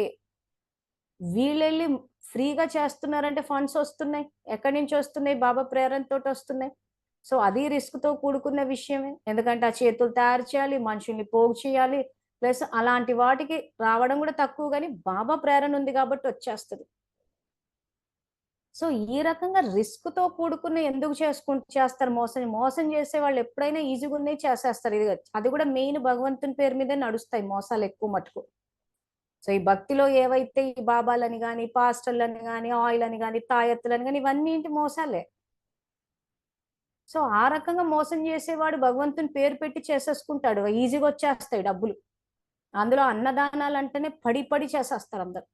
వీళ్ళెళ్ళి ఫ్రీగా చేస్తున్నారంటే ఫండ్స్ వస్తున్నాయి. ఎక్కడి నుంచి వస్తున్నాయి? బాబా ప్రేరణతో వస్తున్నాయి. సో అది రిస్క్ తో కూడుకున్న విషయమే. ఎందుకంటే ఆ చేతులు తయారు చేయాలి, మనుషుల్ని పోగు చేయాలి, ప్లస్ అలాంటి వాటికి రావడం కూడా తక్కువ, కానీ బాబా ప్రేరణ ఉంది కాబట్టి వచ్చేస్తుంది. సో ఈ రకంగా రిస్క్ తో కూడుకున్న ఎందుకు చేస్తారు? మోసం చేసే వాళ్ళు ఎప్పుడైనా ఈజీగా ఉన్నాయి చేసేస్తారు. ఇది అది కూడా మెయిన్ భగవంతుని పేరు మీదే నడుస్తాయి మోసాలు ఎక్కువ మటుకు. సో ఈ భక్తిలో ఏవైతే ఈ బాబాలని కానీ, పాస్టర్లని కానీ, ఆయిల్ అని కానీ, తాయెత్తులని కానీ, ఇవన్నీ ఏంటి? మోసాలే. సో ఆ రకంగా మోసం చేసేవాడు భగవంతుని పేరు పెట్టి చేసేసుకుంటాడు, ఈజీగా వచ్చేస్తాయి డబ్బులు. అందులో అన్నదానాలు అంటేనే పడి పడి చేసేస్తారు అందరు.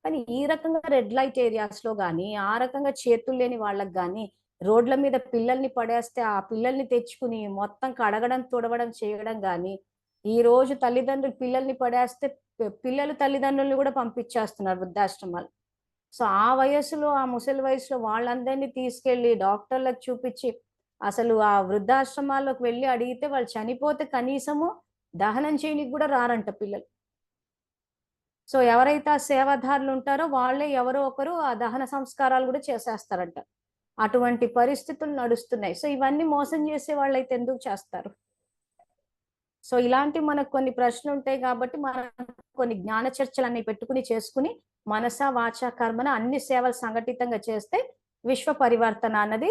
కానీ ఈ రకంగా రెడ్ లైట్ ఏరియాస్ లో కానీ, ఆ రకంగా చేతులు లేని వాళ్ళకి కానీ, రోడ్ల మీద పిల్లల్ని పడేస్తే ఆ పిల్లల్ని తెచ్చుకుని మొత్తం కడగడం, తుడవడం చేయడం కానీ, ఈ రోజు తల్లిదండ్రులు పిల్లల్ని పడేస్తే పిల్లలు తల్లిదండ్రులను కూడా పంపించేస్తున్నారు వృద్ధాశ్రమాలు. సో ఆ వయసులో, ఆ ముసలి వయసులో వాళ్ళందరినీ తీసుకెళ్లి డాక్టర్లకు చూపించి అసలు ఆ వృద్ధాశ్రమాల్లోకి వెళ్ళి అడిగితే వాళ్ళు చనిపోతే కనీసము దహనం చేయనికి కూడా రారంట పిల్లలు. సో ఎవరైతే ఆ సేవాదారులు ఉంటారో వాళ్ళే ఎవరో ఒకరు ఆ దహన సంస్కారాలు కూడా చేసేస్తారంట. అటువంటి పరిస్థితులు నడుస్తున్నాయి. సో ఇవన్నీ మోసం చేసే వాళ్ళు అయితే ఎందుకు చేస్తారు? సో ఇలాంటి మనకు కొన్ని ప్రశ్నలు ఉంటాయి కాబట్టి మనం కొన్ని జ్ఞాన చర్చలు అన్ని పెట్టుకుని చేసుకుని మనస వాచ కర్మన అన్ని సేవలు సంఘటితంగా చేస్తే విశ్వ పరివర్తన అన్నది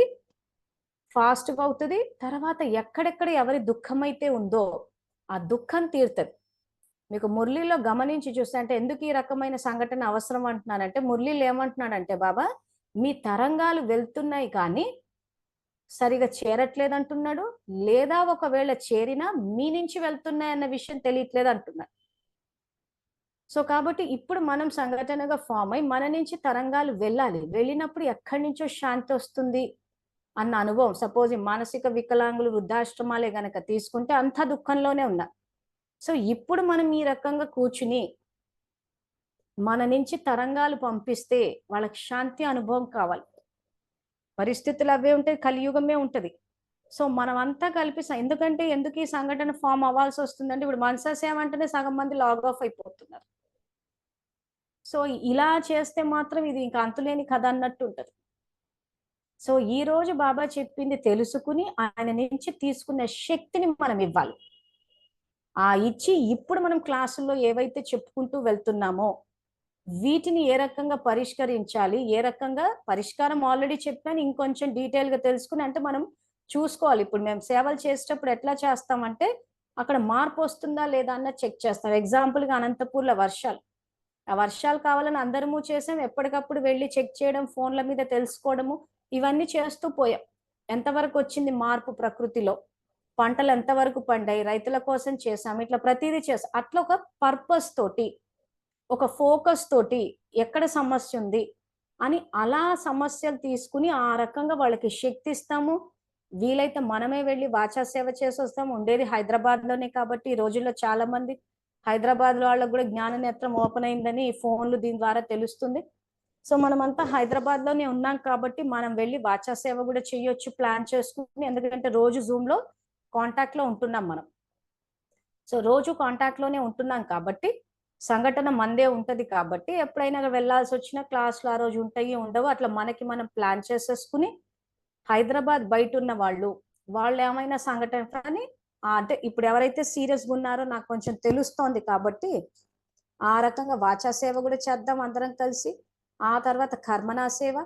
ఫాస్ట్ గా అవుతుంది. తర్వాత ఎక్కడెక్కడ ఎవరి దుఃఖం అయితే ఉందో ఆ దుఃఖం తీరుతుంది. మీకు మురళిలో గమనించి చూస్తే, అంటే ఎందుకు ఈ రకమైన సంఘటన అవసరం అంటున్నానంటే, మురళిలో ఏమంటున్నాడంటే బాబా, మీ తరంగాలు వెళ్తున్నాయి కానీ సరిగా చేరట్లేదు అంటున్నాడు, లేదా ఒకవేళ చేరినా మీ నుంచి వెళ్తున్నాయి అన్న విషయం తెలియట్లేదు అంటున్నాడు. సో కాబట్టి ఇప్పుడు మనం సంఘటనగా ఫామ్ అయి మన నుంచి తరంగాలు వెళ్ళాలి. వెళ్ళినప్పుడు ఎక్కడి నుంచో శాంతి వస్తుంది అన్న అనుభవం. సపోజ్ మానసిక వికలాంగులు వృద్ధాశ్రమాలే గనక తీసుకుంటే అంతా దుఃఖంలోనే ఉన్నారు. సో ఇప్పుడు మనం ఈ రకంగా కూర్చుని మన నుంచి తరంగాలు పంపిస్తే వాళ్ళకి శాంతి అనుభవం కావాలి. పరిస్థితులు అవే ఉంటాయి, కలియుగమే ఉంటది. సో మనం అంతా కలిపి ఎందుకంటే ఎందుకు ఈ సంఘటన ఫామ్ అవ్వాల్సి వస్తుందంటే ఇప్పుడు మనసా సేవ అంటేనే సగం మంది లాగ్ ఆఫ్ అయిపోతున్నారు. సో ఇలా చేస్తే మాత్రం ఇది ఇంకా అంతులేని కథ అన్నట్టు ఉంటది. సో ఈ రోజు బాబా చెప్పింది తెలుసుకుని ఆయన నుంచి తీసుకున్న శక్తిని మనం ఇవ్వాలి. ఆ ఇచ్చి ఇప్పుడు మనం క్లాసుల్లో ఏవైతే చెప్పుకుంటూ వెళ్తున్నామో వీటిని ఏ రకంగా పరిష్కరించాలి, ఏ రకంగా పరిష్కారం ఆల్రెడీ చెప్పాను, ఇంకొంచెం డీటెయిల్ గా తెలుసుకుని అంటే మనం చూసుకోవాలి. ఇప్పుడు మేము సేవలు చేసేటప్పుడు ఎట్లా చేస్తామంటే అక్కడ మార్పు వస్తుందా లేదా అన్న చెక్ చేస్తాం. ఎగ్జాంపుల్ గా అనంతపూర్లో వర్షాలు, ఆ వర్షాలు కావాలని అందరము చేసాం. ఎప్పటికప్పుడు వెళ్ళి చెక్ చేయడం, ఫోన్ల మీద తెలుసుకోవడము, ఇవన్నీ చేస్తూ పోయాం. ఎంతవరకు వచ్చింది మార్పు ప్రకృతిలో, పంటలు ఎంతవరకు పండాయి, రైతుల కోసం చేసాం, ఇట్లా ప్రతిదీ చేసాం. అట్లా ఒక పర్పస్ తోటి, ఒక ఫోకస్ తోటి ఎక్కడ సమస్య ఉంది అని అలా సమస్యలు తీసుకుని ఆ రకంగా వాళ్ళకి శక్తి ఇస్తాము. వీలైతే మనమే వెళ్ళి వాచా సేవ చేసి వస్తాము. ఉండేది హైదరాబాద్ లోనే కాబట్టి ఈ రోజుల్లో చాలా మంది హైదరాబాద్ వాళ్ళకు కూడా జ్ఞాన నేత్రం ఓపెన్ అయిందని ఫోన్లు దీని ద్వారా తెలుస్తుంది. సో మనమంతా హైదరాబాద్ లోనే ఉన్నాం కాబట్టి మనం వెళ్ళి వాచా సేవ కూడా చేయొచ్చు ప్లాన్ చేసుకుని. ఎందుకంటే రోజు జూమ్ లో కాంటాక్ట్ లో ఉంటున్నాం మనం. సో రోజు కాంటాక్ట్ లోనే ఉంటున్నాం కాబట్టి సంఘటన మందే ఉంటది కాబట్టి ఎప్పుడైనా వెళ్ళాల్సి వచ్చిన క్లాసులు ఆ రోజు ఉంటాయి ఉండవు, అట్లా మనకి మనం ప్లాన్ చేసేసుకుని హైదరాబాద్ బయట ఉన్న వాళ్ళు ఏమైనా సంఘటన కానీ అంటే ఇప్పుడు ఎవరైతే సీరియస్గా ఉన్నారో నాకు కొంచెం తెలుస్తోంది కాబట్టి ఆ రకంగా వాచా సేవ కూడా చేద్దాం అందరం కలిసి. ఆ తర్వాత కర్మనా సేవ.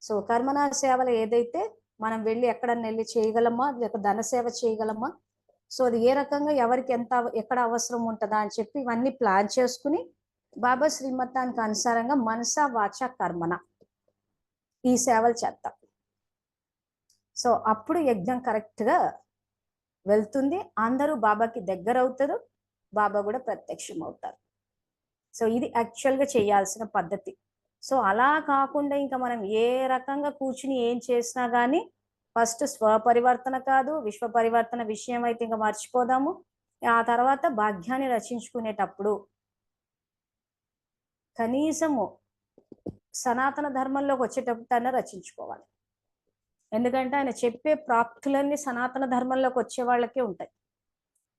సో కర్మనా సేవలు ఏదైతే మనం వెళ్ళి ఎక్కడన్నా వెళ్ళి చేయగలమా, లేక ధన సేవ చేయగలమా, సో అది ఏ రకంగా ఎవరికి ఎంత ఎక్కడ అవసరం ఉంటుందా అని చెప్పి ఇవన్నీ ప్లాన్ చేసుకుని బాబా శ్రీమతానికి అనుసారంగా మనసా వాచ కర్మన ఈ సేవలు చేద్దాం. సో అప్పుడు యజ్ఞం కరెక్ట్ గా వెళ్తుంది, అందరూ బాబాకి దగ్గర అవుతారు, బాబా కూడా ప్రత్యక్షం అవుతారు. సో ఇది యాక్చువల్ గా చేయాల్సిన పద్ధతి. సో అలా కాకుండా ఇంకా మనం ఏ రకంగా కూర్చుని ఏం చేసినా గానీ ఫస్ట్ స్వపరివర్తన కాదు, విశ్వ పరివర్తన విషయం అయితే ఇంకా మర్చిపోదాము. ఆ తర్వాత భాగ్యాన్ని రచించుకునేటప్పుడు కనీసము సనాతన ధర్మంలోకి వచ్చేటప్పుడు రచించుకోవాలి. ఎందుకంటే ఆయన చెప్పే ప్రాప్తులన్నీ సనాతన ధర్మంలోకి వచ్చే వాళ్ళకే ఉంటాయి.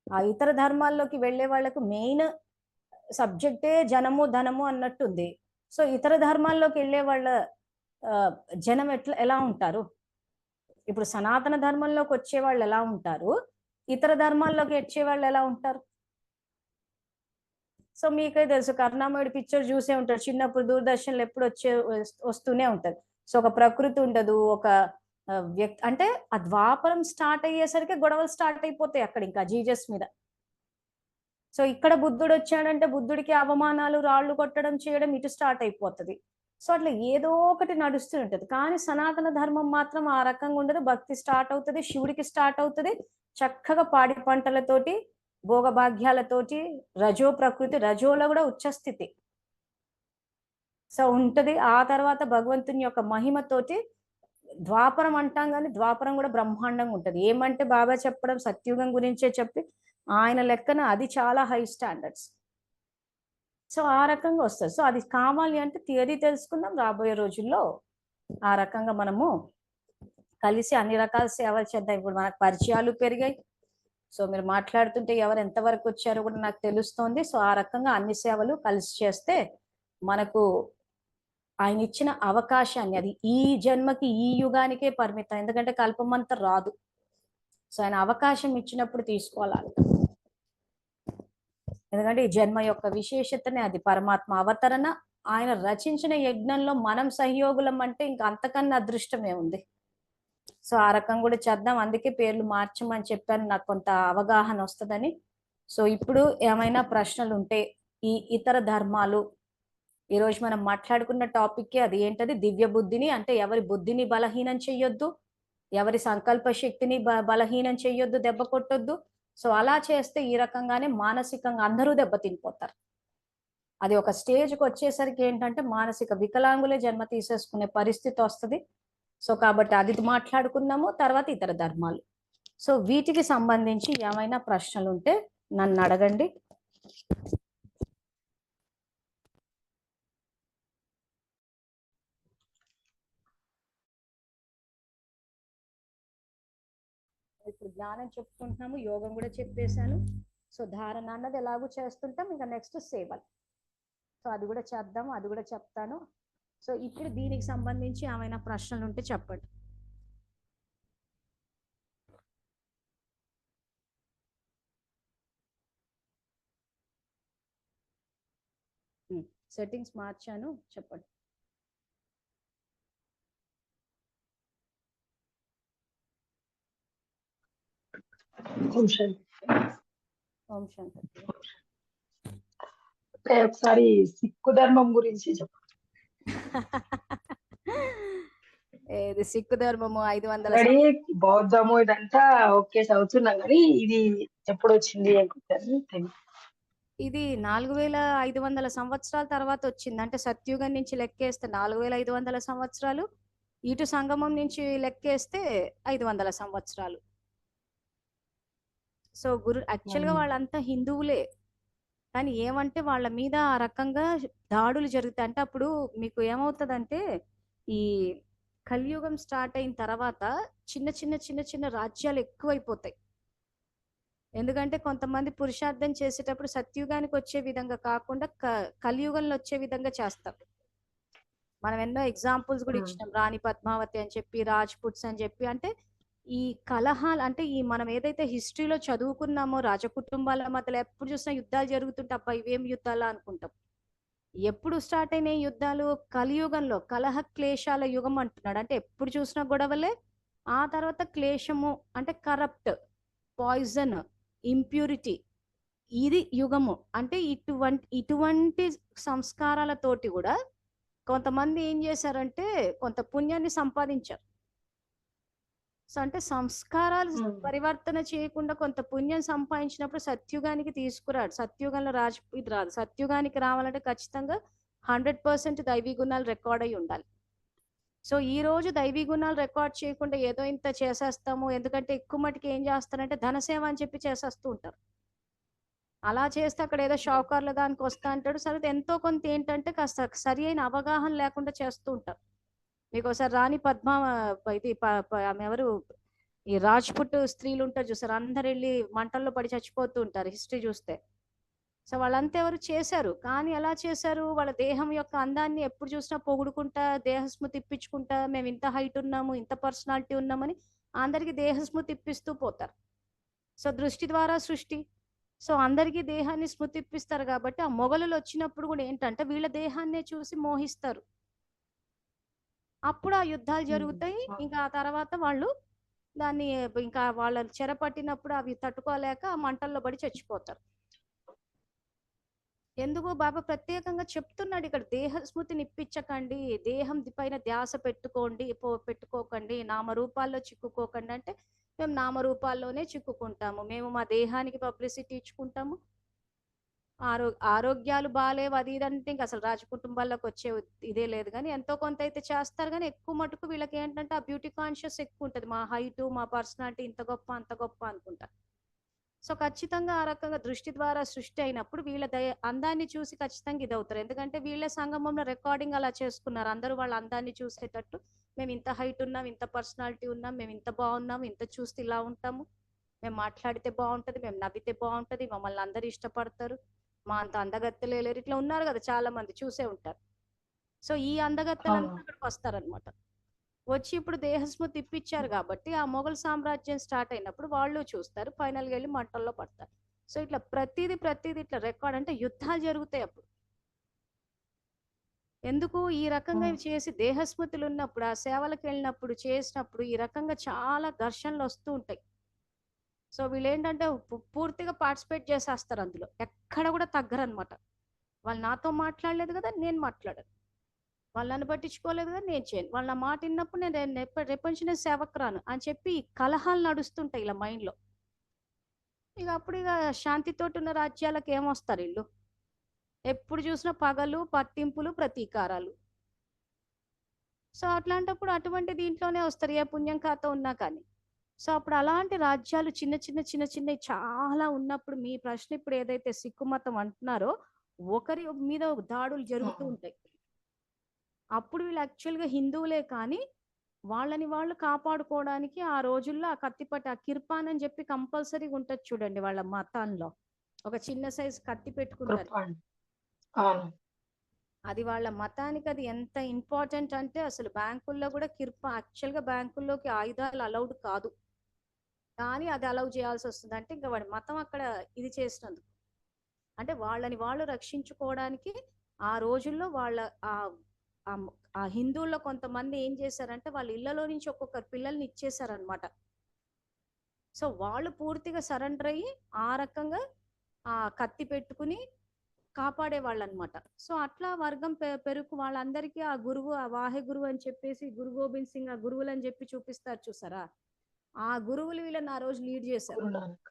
ఆ ఇతర ధర్మాల్లోకి వెళ్ళే వాళ్ళకు మెయిన్ సబ్జెక్టే జనము ధనము అన్నట్టుంది. సో ఇతర ధర్మాల్లోకి వెళ్ళే వాళ్ళ జనం ఎలా ఉంటారు, ఇప్పుడు సనాతన ధర్మంలోకి వచ్చే వాళ్ళు ఎలా ఉంటారు, ఇతర ధర్మాల్లోకి వచ్చే వాళ్ళు ఎలా ఉంటారు. సో మీకే తెలుసు, కరుణామయుడి పిక్చర్ చూసే ఉంటారు చిన్నప్పుడు, దూరదర్శన్లో ఎప్పుడు వస్తూనే ఉంటది. సో ఒక ప్రకృతి ఉండదు, ఒక వ్యక్తి అంటే ఆ ద్వాపరం స్టార్ట్ అయ్యేసరికి గొడవలు స్టార్ట్ అయిపోతాయి అక్కడ ఇంకా జీజస్ మీద. సో ఇక్కడ బుద్ధుడు వచ్చాడంటే బుద్ధుడికి అవమానాలు, రాళ్ళు కొట్టడం చేయడం ఇటు స్టార్ట్ అయిపోతుంది. సో అట్లా ఏదో ఒకటి నడుస్తూ ఉంటది. కానీ సనాతన ధర్మం మాత్రం ఆ రకంగా ఉండదు. భక్తి స్టార్ట్ అవుతుంది, శివుడికి స్టార్ట్ అవుతుంది, చక్కగా పాడి పంటలతోటి భోగభాగ్యాలతోటి, రజో ప్రకృతి, రజోలో కూడా ఉచ్చస్థితి సో ఉంటది. ఆ తర్వాత భగవంతుని యొక్క మహిమతోటి ద్వాపరం అంటాం కానీ ద్వాపరం కూడా బ్రహ్మాండంగా ఉంటది. ఏమంటే బాబా చెప్పడం సత్యుగం గురించే చెప్పి ఆయన లెక్కన అది చాలా హై స్టాండర్డ్స్. సో ఆ రకంగా వస్తుంది. సో అది కావాలి అంటే థియరీ తెలుసుకుందాం, రాబోయే రోజుల్లో ఆ రకంగా మనము కలిసి అన్ని రకాల సేవలు చేద్దాం. ఇప్పుడు మనకు పరిచయాలు పెరిగాయి. సో మీరు మాట్లాడుతుంటే ఎవరు ఎంతవరకు వచ్చారో కూడా నాకు తెలుస్తోంది. సో ఆ రకంగా అన్ని సేవలు కలిసి చేస్తే మనకు ఆయన ఇచ్చిన అవకాశాన్ని, అది ఈ జన్మకి ఈ యుగానికే పరిమితం, ఎందుకంటే కల్పమంతా రాదు. సో ఆయన అవకాశం ఇచ్చినప్పుడు తీసుకోవాలి. ఎందుకంటే ఈ జన్మ యొక్క విశేషతనే అది, పరమాత్మ అవతరణ. ఆయన రచించిన యజ్ఞంలో మనం సహయోగులం అంటే ఇంకా అంతకన్నా అదృష్టమే ఉంది. సో ఆ రకం కూడా చేద్దాం. అందుకే పేర్లు మార్చమని చెప్పాను, నాకు కొంత అవగాహన వస్తుందని. సో ఇప్పుడు ఏమైనా ప్రశ్నలు ఉంటే ఈ ఇతర ధర్మాలు, ఈరోజు మనం మాట్లాడుకున్న టాపిక్కే అది ఏంటది, దివ్య బుద్ధిని అంటే ఎవరి బుద్ధిని బలహీనం చెయ్యొద్దు, ఎవరి సంకల్ప శక్తిని బలహీనం చెయ్యొద్దు, దెబ్బ కొట్టొద్దు. సో అలా చేస్తే ఈ రకంగానే మానసికంగా అందరూ దెబ్బతినిపోతారు. అది ఒక స్టేజ్కి వచ్చేసరికి ఏంటంటే మానసిక వికలాంగులే జన్మ తీసేసుకునే పరిస్థితి వస్తుంది. సో కాబట్టి అది మాట్లాడుకున్నాము. తర్వాత ఇతర ధర్మాలు. సో వీటికి సంబంధించి ఏమైనా ప్రశ్నలు ఉంటే నన్ను అడగండి. ఇప్పుడు జ్ఞానం చెప్పుకుంటున్నాము, యోగం కూడా చెప్పేశాను. సో ధారణ అన్నది ఎలాగూ చేస్తుంటాం. ఇంకా నెక్స్ట్ సేవలు. సో అది కూడా చేద్దాము, అది కూడా చెప్తాను. సో ఇప్పుడు దీనికి సంబంధించి ఏమైనా ప్రశ్నలు ఉంటే చెప్పండి. సెట్టింగ్స్ మార్చాను, చెప్పండి. ఓం శాంతి. ఓం శాంతి. ఒకసారి సిక్కు ధర్మం గురించి చెప్పండి. ఏది సిక్కు ధర్మము 500 బౌద్ధము ఇదంతా ఓకే చదువుతున్నాం కానీ ఇది ఎప్పుడు వచ్చింది తెలియదు. ఇది 4500 సంవత్సరాల తర్వాత వచ్చింది. అంటే సత్యుగం నుంచి లెక్కేస్తే 4500 సంవత్సరాలు, ఇటు సంగమం నుంచి లెక్కేస్తే 500 సంవత్సరాలు. సో యాక్చువల్గా వాళ్ళంతా హిందువులే, కానీ ఏమంటే వాళ్ళ మీద ఆ రకంగా దాడులు జరుగుతాయి. అంటే అప్పుడు మీకు ఏమవుతుందంటే ఈ కలియుగం స్టార్ట్ అయిన తర్వాత చిన్న చిన్న చిన్న చిన్న రాజ్యాలు ఎక్కువైపోతాయి. ఎందుకంటే కొంతమంది పురుషార్థం చేసేటప్పుడు సత్యుగానికి వచ్చే విధంగా కాకుండా కలియుగంలో వచ్చే విధంగా చేస్తాం. మనం ఎన్నో ఎగ్జాంపుల్స్ కూడా ఇచ్చినాం. రాణి పద్మావతి అని చెప్పి, రాజ్పుట్స్ అని చెప్పి. అంటే ఈ కలహాలు అంటే ఈ మనం ఏదైతే హిస్టరీలో చదువుకున్నామో రాజకుటుంబాల మధ్యలో ఎప్పుడు చూసినా యుద్ధాలు జరుగుతుంటే అబ్బా ఇవేం యుద్ధాలు అనుకుంటాం. ఎప్పుడు స్టార్ట్ అయిన యుద్ధాలు? కలియుగంలో కలహ క్లేశాల యుగం అంటున్నాడు. అంటే ఎప్పుడు చూసినా గొడవలే. ఆ తర్వాత క్లేశము అంటే కరప్ట్, పాయిజన్, ఇంప్యూరిటీ, ఇది యుగము. అంటే ఇటువంటి సంస్కారాలతోటి కూడా కొంతమంది ఏం చేశారంటే కొంత పుణ్యాన్ని సంపాదించారు. సో అంటే సంస్కారాలు పరివర్తన చేయకుండా కొంత పుణ్యం సంపాదించినప్పుడు సత్యుగానికి తీసుకురాడు. సత్యుగంలో ఇది రాదు. సత్యుగానికి రావాలంటే ఖచ్చితంగా 100% దైవీ గుణాలు రికార్డ్ అయి ఉండాలి. సో ఈ రోజు దైవీ గుణాలు రికార్డ్ చేయకుండా ఏదో ఇంత చేసేస్తాము. ఎందుకంటే ఎక్కువ మటుకు ఏం చేస్తారంటే ధనసేవ అని చెప్పి చేసేస్తూ ఉంటారు. అలా చేస్తే అక్కడ ఏదో షావుకార్ల దానికి వస్తా అంటాడు. సరే ఎంతో కొంత ఏంటంటే కాస్త సరి అయిన అవగాహన లేకుండా చేస్తూ ఉంటారు. మీకు ఒకసారి రాణి పద్మ ఇది ఆమె ఎవరు, ఈ రాజ్పుట్ స్త్రీలు ఉంటారు చూసారు, అందరు వెళ్ళి మంటల్లో పడి చచ్చిపోతూ ఉంటారు హిస్టరీ చూస్తే. సో వాళ్ళంతా ఎవరు చేశారు, కానీ ఎలా చేశారు? వాళ్ళ దేహం యొక్క అందాన్ని ఎప్పుడు చూసినా పొగుడుకుంటా, దేహస్మృతి ఇప్పించుకుంటా, మేము ఇంత హైట్ ఉన్నాము, ఇంత పర్సనాలిటీ ఉన్నామని అందరికి దేహస్మృతి ఇప్పిస్తూ పోతారు. సో దృష్టి ద్వారా సృష్టి. సో అందరికీ దేహాన్ని స్మృతి ఇప్పిస్తారు కాబట్టి ఆ మొగలులు వచ్చినప్పుడు కూడా ఏంటంటే వీళ్ళ దేహాన్నే చూసి మోహిస్తారు. అప్పుడు ఆ యుద్ధాలు జరుగుతాయి. ఇంకా ఆ తర్వాత వాళ్ళు దాన్ని ఇంకా వాళ్ళ చెర పట్టినప్పుడు అవి తట్టుకోలేక ఆ మంటల్లో పడి చచ్చిపోతారు. ఎందుకు బాబా ప్రత్యేకంగా చెప్తున్నాడు ఇక్కడ, దేహ స్మృతిని ఇప్పించకండి, దేహం పైన ధ్యాస పెట్టుకోకండి, నామరూపాల్లో చిక్కుకోకండి. అంటే మేము నామరూపాల్లోనే చిక్కుకుంటాము, మేము మా దేహానికి పబ్లిసిటీ ఇచ్చుకుంటాము. ఆరోగ్యాలు బాగాలేవు అది ఇదంటే ఇంకా అసలు రాజకుటుంబాల్లోకి వచ్చే ఇదే లేదు. కానీ ఎంతో కొంత అయితే చేస్తారు, కానీ ఎక్కువ మటుకు వీళ్ళకి ఏంటంటే ఆ బ్యూటీ కాన్షియస్ ఎక్కువ ఉంటుంది. మా హైటు, మా పర్సనాలిటీ ఇంత గొప్ప అంత గొప్ప అనుకుంటారు. సో ఖచ్చితంగా ఆ రకంగా దృష్టి ద్వారా సృష్టి అయినప్పుడు వీళ్ళ అందాన్ని చూసి ఖచ్చితంగా ఇది అవుతారు. ఎందుకంటే వీళ్ళ సంగమంలో రికార్డింగ్ అలా చేసుకున్నారు. అందరూ వాళ్ళ అందాన్ని చూసేటట్టు మేము ఇంత హైట్ ఉన్నాం, ఇంత పర్సనాలిటీ ఉన్నాం, మేము ఇంత బాగున్నాము, ఇంత చూస్తే ఇలా ఉంటాము, మేము మాట్లాడితే బాగుంటది, మేము నవ్వితే బాగుంటది, మమ్మల్ని అందరూ ఇష్టపడతారు, మా అంత అందగత్తెలే లేరు, ఇట్లా ఉన్నారు కదా చాలా మంది చూసే ఉంటారు. సో ఈ అందగత్తెలంతా అక్కడికి వస్తారనమాట. వచ్చి ఇప్పుడు దేహస్మృతి ఇప్పించారు కాబట్టి ఆ మొఘల్ సామ్రాజ్యం స్టార్ట్ అయినప్పుడు వాళ్ళు చూస్తారు, ఫైనల్గా వెళ్ళి మంటల్లో పడతారు. సో ఇట్లా ప్రతిదీ ఇట్లా రికార్డ్ అంటే యుద్ధాలు జరుగుతాయి అప్పుడు. ఎందుకు ఈ రకంగా ఇవి చేసి దేహస్మృతులు ఉన్నప్పుడు ఆ సేవలకు వెళ్ళినప్పుడు చేసినప్పుడు ఈ రకంగా చాలా ఘర్షణలు వస్తూ ఉంటాయి. సో వీళ్ళు ఏంటంటే పూర్తిగా పార్టిసిపేట్ చేసేస్తారు అందులో, ఎక్కడ కూడా తగ్గరనమాట. వాళ్ళు నాతో మాట్లాడలేదు కదా నేను మాట్లాడాను, వాళ్ళు నన్ను పట్టించుకోలేదు కదా నేను చేయను, వాళ్ళ మాట విన్నప్పుడు నేను రేపటి నుంచి నేను సేవకు రాను అని చెప్పి కలహాలు నడుస్తుంటాయి ఇలా మైండ్లో. ఇక అప్పుడు ఇక శాంతితోటి ఉన్న రాజ్యాలకు ఏమొస్తారు వీళ్ళు? ఎప్పుడు చూసినా పగలు, పట్టింపులు, ప్రతీకారాలు. సో అట్లాంటప్పుడు అటువంటి దీంట్లోనే వస్తారు ఏ పుణ్యం ఖాతా ఉన్నా కానీ. సో అప్పుడు అలాంటి రాజ్యాలు చిన్న చిన్నవి చాలా ఉన్నప్పుడు మీ ప్రశ్న ఇప్పుడు ఏదైతే సిక్కు మతం అంటున్నారో ఒకరి మీద దాడులు జరుగుతూ ఉంటాయి. అప్పుడు వీళ్ళు యాక్చువల్గా హిందువులే కానీ వాళ్ళని వాళ్ళు కాపాడుకోవడానికి ఆ రోజుల్లో ఆ కత్తిపట్టి ఆ కిర్పాన్ అని చెప్పి కంపల్సరీగా ఉంటుంది చూడండి వాళ్ళ మతాల్లో. ఒక చిన్న సైజు కత్తి పెట్టుకుంటారు. కృప. అవును. అది వాళ్ళ మతానికి అది ఎంత ఇంపార్టెంట్ అంటే అసలు బ్యాంకుల్లో కూడా యాక్చువల్గా బ్యాంకుల్లోకి ఆయుధాలు అలౌడ్ కాదు, కానీ అది అలౌ చేయాల్సి వస్తుంది. అంటే ఇంకా వాడి మతం అక్కడ ఇది చేసినందుకు, అంటే వాళ్ళని వాళ్ళు రక్షించుకోవడానికి ఆ రోజుల్లో వాళ్ళ ఆ హిందువుల్లో కొంతమంది ఏం చేశారంటే వాళ్ళ ఇళ్లలో నుంచి ఒక్కొక్క పిల్లల్ని ఇచ్చేసారనమాట. సో వాళ్ళు పూర్తిగా సరెండర్ అయ్యి ఆ రకంగా ఆ కత్తి పెట్టుకుని కాపాడే వాళ్ళు అనమాట. సో అట్లా వర్గం పెరుగు వాళ్ళందరికీ ఆ గురువు, ఆ వాహె గురువు అని చెప్పేసి గురు గోబింద్ సింగ్ ఆ గురువులు అని చెప్పి చూపిస్తారు చూసారా, ఆ గురువులు వీళ్ళని ఆ రోజు లీడ్ చేశారు. గురునానక్.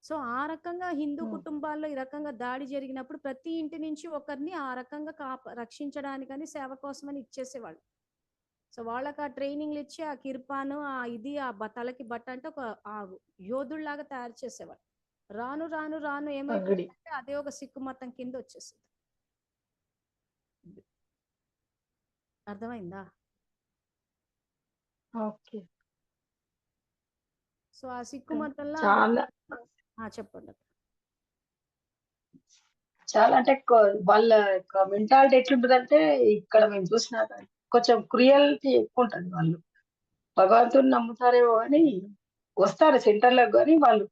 సో ఆ రకంగా హిందూ కుటుంబాల్లో ఈ రకంగా దాడి జరిగినప్పుడు ప్రతి ఇంటి నుంచి ఒకరిని ఆ రకంగా రక్షించడానికని సేవ కోసమని ఇచ్చేసేవాళ్ళు. సో వాళ్ళకి ఆ ట్రైనింగ్లు ఇచ్చి ఆ కిర్పాను ఆ ఇది ఆ తలకి బట్ట అంటే ఒక ఆ యోధుల్లాగా తయారు చేసేవాళ్ళు. రాను రాను రాను పగడి. ఏమైపోయిందంటే అదే ఒక సిక్కు మతం కింద వచ్చేసింది. అర్థమైందా? ఓకే. సో ఆ సిక్కు మతంలో చాలా చెప్పండి. చాలా అంటే వాళ్ళ యొక్క మెంటాలిటీ ఎట్లుంటదంటే ఇక్కడ మేము చూసినా కానీ కొంచెం క్రుయల్టీ ఎక్కువ ఉంటుంది. వాళ్ళు భగవంతుని నమ్ముతారేమో కానీ వస్తారు సెంటర్లకు కానీ వాళ్ళు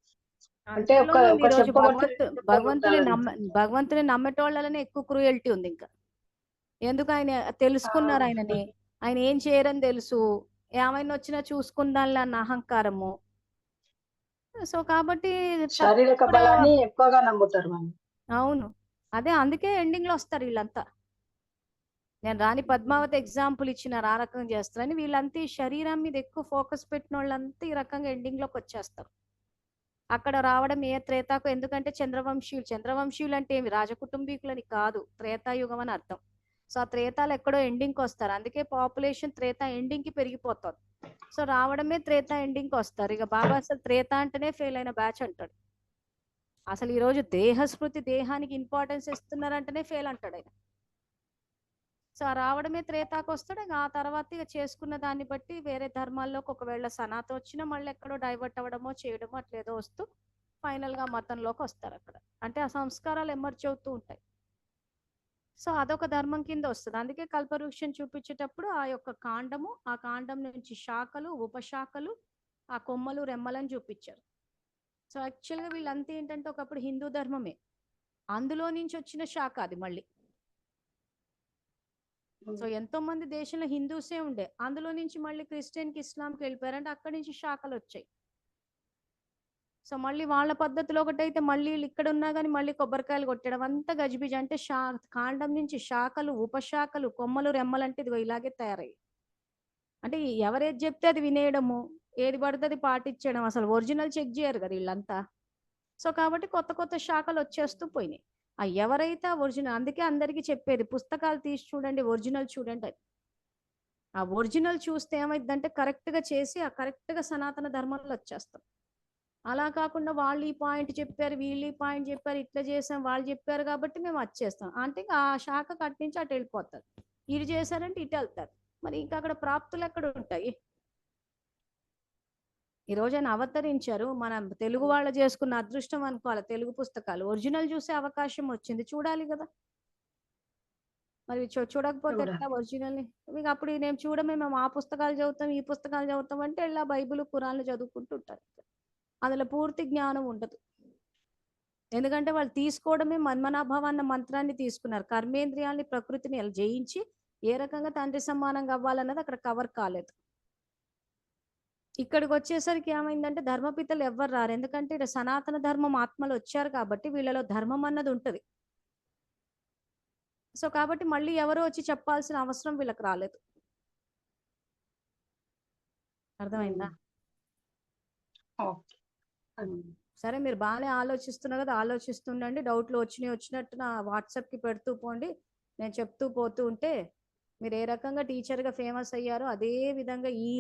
అంటే ఒక అందులోనూ ఒక ఈరోజు చెప్పబడితే చెప్పకుండా ఉండాలని. భగవంతుని నమ్మేటోళ్ళనే ఎక్కువ క్రూయల్టీ ఉంది ఇంకా. ఎందుకు ఆయన తెలుసుకున్నారు ఆయనని, ఆయన ఏం చేయరని తెలుసు, ఏమైనా వచ్చినా చూసుకుందాంలే అన్న అహంకారము. సో కాబట్టి శారీరక కూడా బలాన్ని ఎక్కువగా నమ్ముతారు వాళ్ళు. అవును, అదే అందుకే ఎండింగ్ లో వస్తారు వీళ్ళంతా. నేను రాణి పద్మావతి ఎగ్జాంపుల్ ఇచ్చిన ఆ రకంగా చేస్తారని, వీళ్ళంతా ఈ శరీరం మీద ఎక్కువ ఫోకస్ పెట్టిన వాళ్ళంతా ఈ రకంగా ఎండింగ్ లోకి వచ్చేస్తారు. అక్కడ రావడం ఏ త్రేతాకు, ఎందుకంటే చంద్రవంశీయులు అంటే ఏమి రాజకుటుంబీకులని కాదు, త్రేతాయుగం అని అర్థం. సో ఆ త్రేతాలు ఎక్కడో ఎండింగ్కి వస్తారు, అందుకే పాపులేషన్ త్రేతా ఎండింగ్ కి పెరిగిపోతుంది. సో రావడమే త్రేతా ఎండింగ్ కి వస్తారు. ఇక బాబా అసలు త్రేతా అంటేనే ఫెయిల్ అయిన బ్యాచ్ అంటాడు. అసలు ఈ రోజు దేహస్మృతి దేహానికి ఇంపార్టెన్స్ ఇస్తున్నారంటేనే ఫెయిల్ అంటాడు ఆయన. సో ఆ రావడమే త్రేతాకు వస్తాడు. ఇక ఆ తర్వాత ఇక చేసుకున్న దాన్ని బట్టి వేరే ధర్మాల్లోకి ఒకవేళ సనాతన వచ్చినా మళ్ళీ ఎక్కడో డైవర్ట్ అవ్వడమో చేయడమో అట్లేదో వస్తూ ఫైనల్ గా మతంలోకి వస్తారు అక్కడ. అంటే ఆ సంస్కారాలు ఎమర్జ్ అవుతూ ఉంటాయి. సో అదొక ధర్మం కింద వస్తుంది. అందుకే కల్పవృక్షం చూపించేటప్పుడు ఆ యొక్క కాండము, ఆ కాండం నుంచి శాఖలు, ఉపశాఖలు, ఆ కొమ్మలు, రెమ్మలని చూపించారు. సో యాక్చువల్గా వీళ్ళంతా ఏంటంటే ఒకప్పుడు హిందూ ధర్మమే, అందులో నుంచి వచ్చిన శాఖ అది మళ్ళీ. సో ఎంతో మంది దేశంలో హిందూసే ఉండే, అందులో నుంచి మళ్ళీ క్రిస్టియన్కి ఇస్లాంకి వెళ్ళిపోయారంటే అక్కడి నుంచి శాఖలు వచ్చాయి. సో మళ్ళీ వాళ్ళ పద్ధతిలో ఒకటైతే మళ్ళీ వీళ్ళు ఇక్కడ ఉన్నా కానీ మళ్ళీ కొబ్బరికాయలు కొట్టడం అంతా గజిబిజి. అంటే కాండం నుంచి శాఖలు, ఉపశాఖలు, కొమ్మలు, రెమ్మలు అంటే ఇదిగో ఇలాగే తయారయ్యి. అంటే ఎవరేది చెప్తే అది వినేయడము, ఏది పడితే అది పాటించడం, అసలు ఒరిజినల్ చెక్ చేయరు కదా వీళ్ళంతా. సో కాబట్టి కొత్త కొత్త శాఖలు వచ్చేస్తూ పోయినాయి. ఆ ఎవరైతే ఒరిజినల్, అందుకే అందరికీ చెప్పేది పుస్తకాలు తీసి చూడండి, ఒరిజినల్ చూడండి. ఆ ఒరిజినల్ చూస్తే ఏమైందంటే కరెక్ట్ గా చేసి ఆ కరెక్ట్ గా సనాతన ధర్మంలో వచ్చేస్తాం. అలా కాకుండా వాళ్ళు ఈ పాయింట్ చెప్పారు, వీళ్ళు ఈ పాయింట్ చెప్పారు, ఇట్లా చేసాం, వాళ్ళు చెప్పారు కాబట్టి మేము వచ్చేస్తాం అంటే ఆ శాఖ కట్టించి అటు వెళ్ళిపోతారు. ఇది చేశారంటే ఇటు వెళ్తారు. మరి ఇంకా అక్కడ ప్రాప్తులు ఎక్కడ ఉంటాయి? ఈ రోజు ఆయన అవతరించారు, మనం తెలుగు వాళ్ళు చేసుకున్న అదృష్టం అనుకోవాలి. తెలుగు పుస్తకాలు ఒరిజినల్ చూసే అవకాశం వచ్చింది, చూడాలి కదా. మరి చూడకపోతే ఎట్లా ఒరిజినల్ ని? మీకు అప్పుడు నేను మేము ఆ పుస్తకాలు చదువుతాం, ఈ పుస్తకాలు చదువుతాం అంటే ఇలా బైబిల్ ఖురాన్లు చదువుకుంటూ ఉంటారు. అందులో పూర్తి జ్ఞానం ఉండదు. ఎందుకంటే వాళ్ళు తీసుకోవడమే మన్మనాభావ అన్న మంత్రాన్ని తీసుకున్నారు. కర్మేంద్రియాల్ని ప్రకృతిని జయించి ఏ రకంగా తండ్రి సమానంగా అవ్వాలన్నది అక్కడ కవర్ కాలేదు. ఇక్కడికి వచ్చేసరికి ఏమైందంటే ధర్మపితలు ఎవ్వరు రారు, ఎందుకంటే ఇక్కడ సనాతన ధర్మం ఆత్మలు వచ్చారు కాబట్టి వీళ్ళలో ధర్మం అన్నది ఉంటది. సో కాబట్టి మళ్ళీ ఎవరో వచ్చి చెప్పాల్సిన అవసరం వీళ్ళకి రాలేదు. అర్థమైందా? సరే మీరు బాగానే ఆలోచిస్తున్నారు కదా, ఆలోచిస్తుండండి. డౌట్లు వచ్చినట్టు నా వాట్సాప్కి పెడుతూ పోండి. నేను చెప్తూ పోతూ ఉంటే మీరు ఏ రకంగా టీచర్గా ఫేమస్ అయ్యారో అదే విధంగా ఈ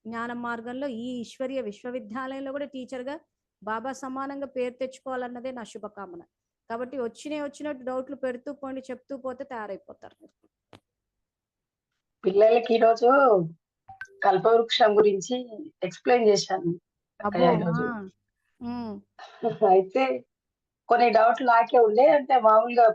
జ్ఞాన మార్గంలో ఈ ఈశ్వరీయ విశ్వవిద్యాలయంలో కూడా టీచర్గా బాబా సమానంగా పేరు తెచ్చుకోవాలన్నదే నా శుభకామన. కాబట్టి వచ్చినట్టు డౌట్లు పెడుతూ పోండి, చెప్తూ పోతే తయారైపోతారు మీరు. పిల్లలకి ఈరోజు కల్పవృక్షం గురించి ఎక్స్ప్లెయిన్ చేశాను అబ్బో అక్కయ్య ఈరోజు. ఉమ్. అయితే కొన్ని డౌట్లు నాకే ఉండే, అంటే మామూలుగా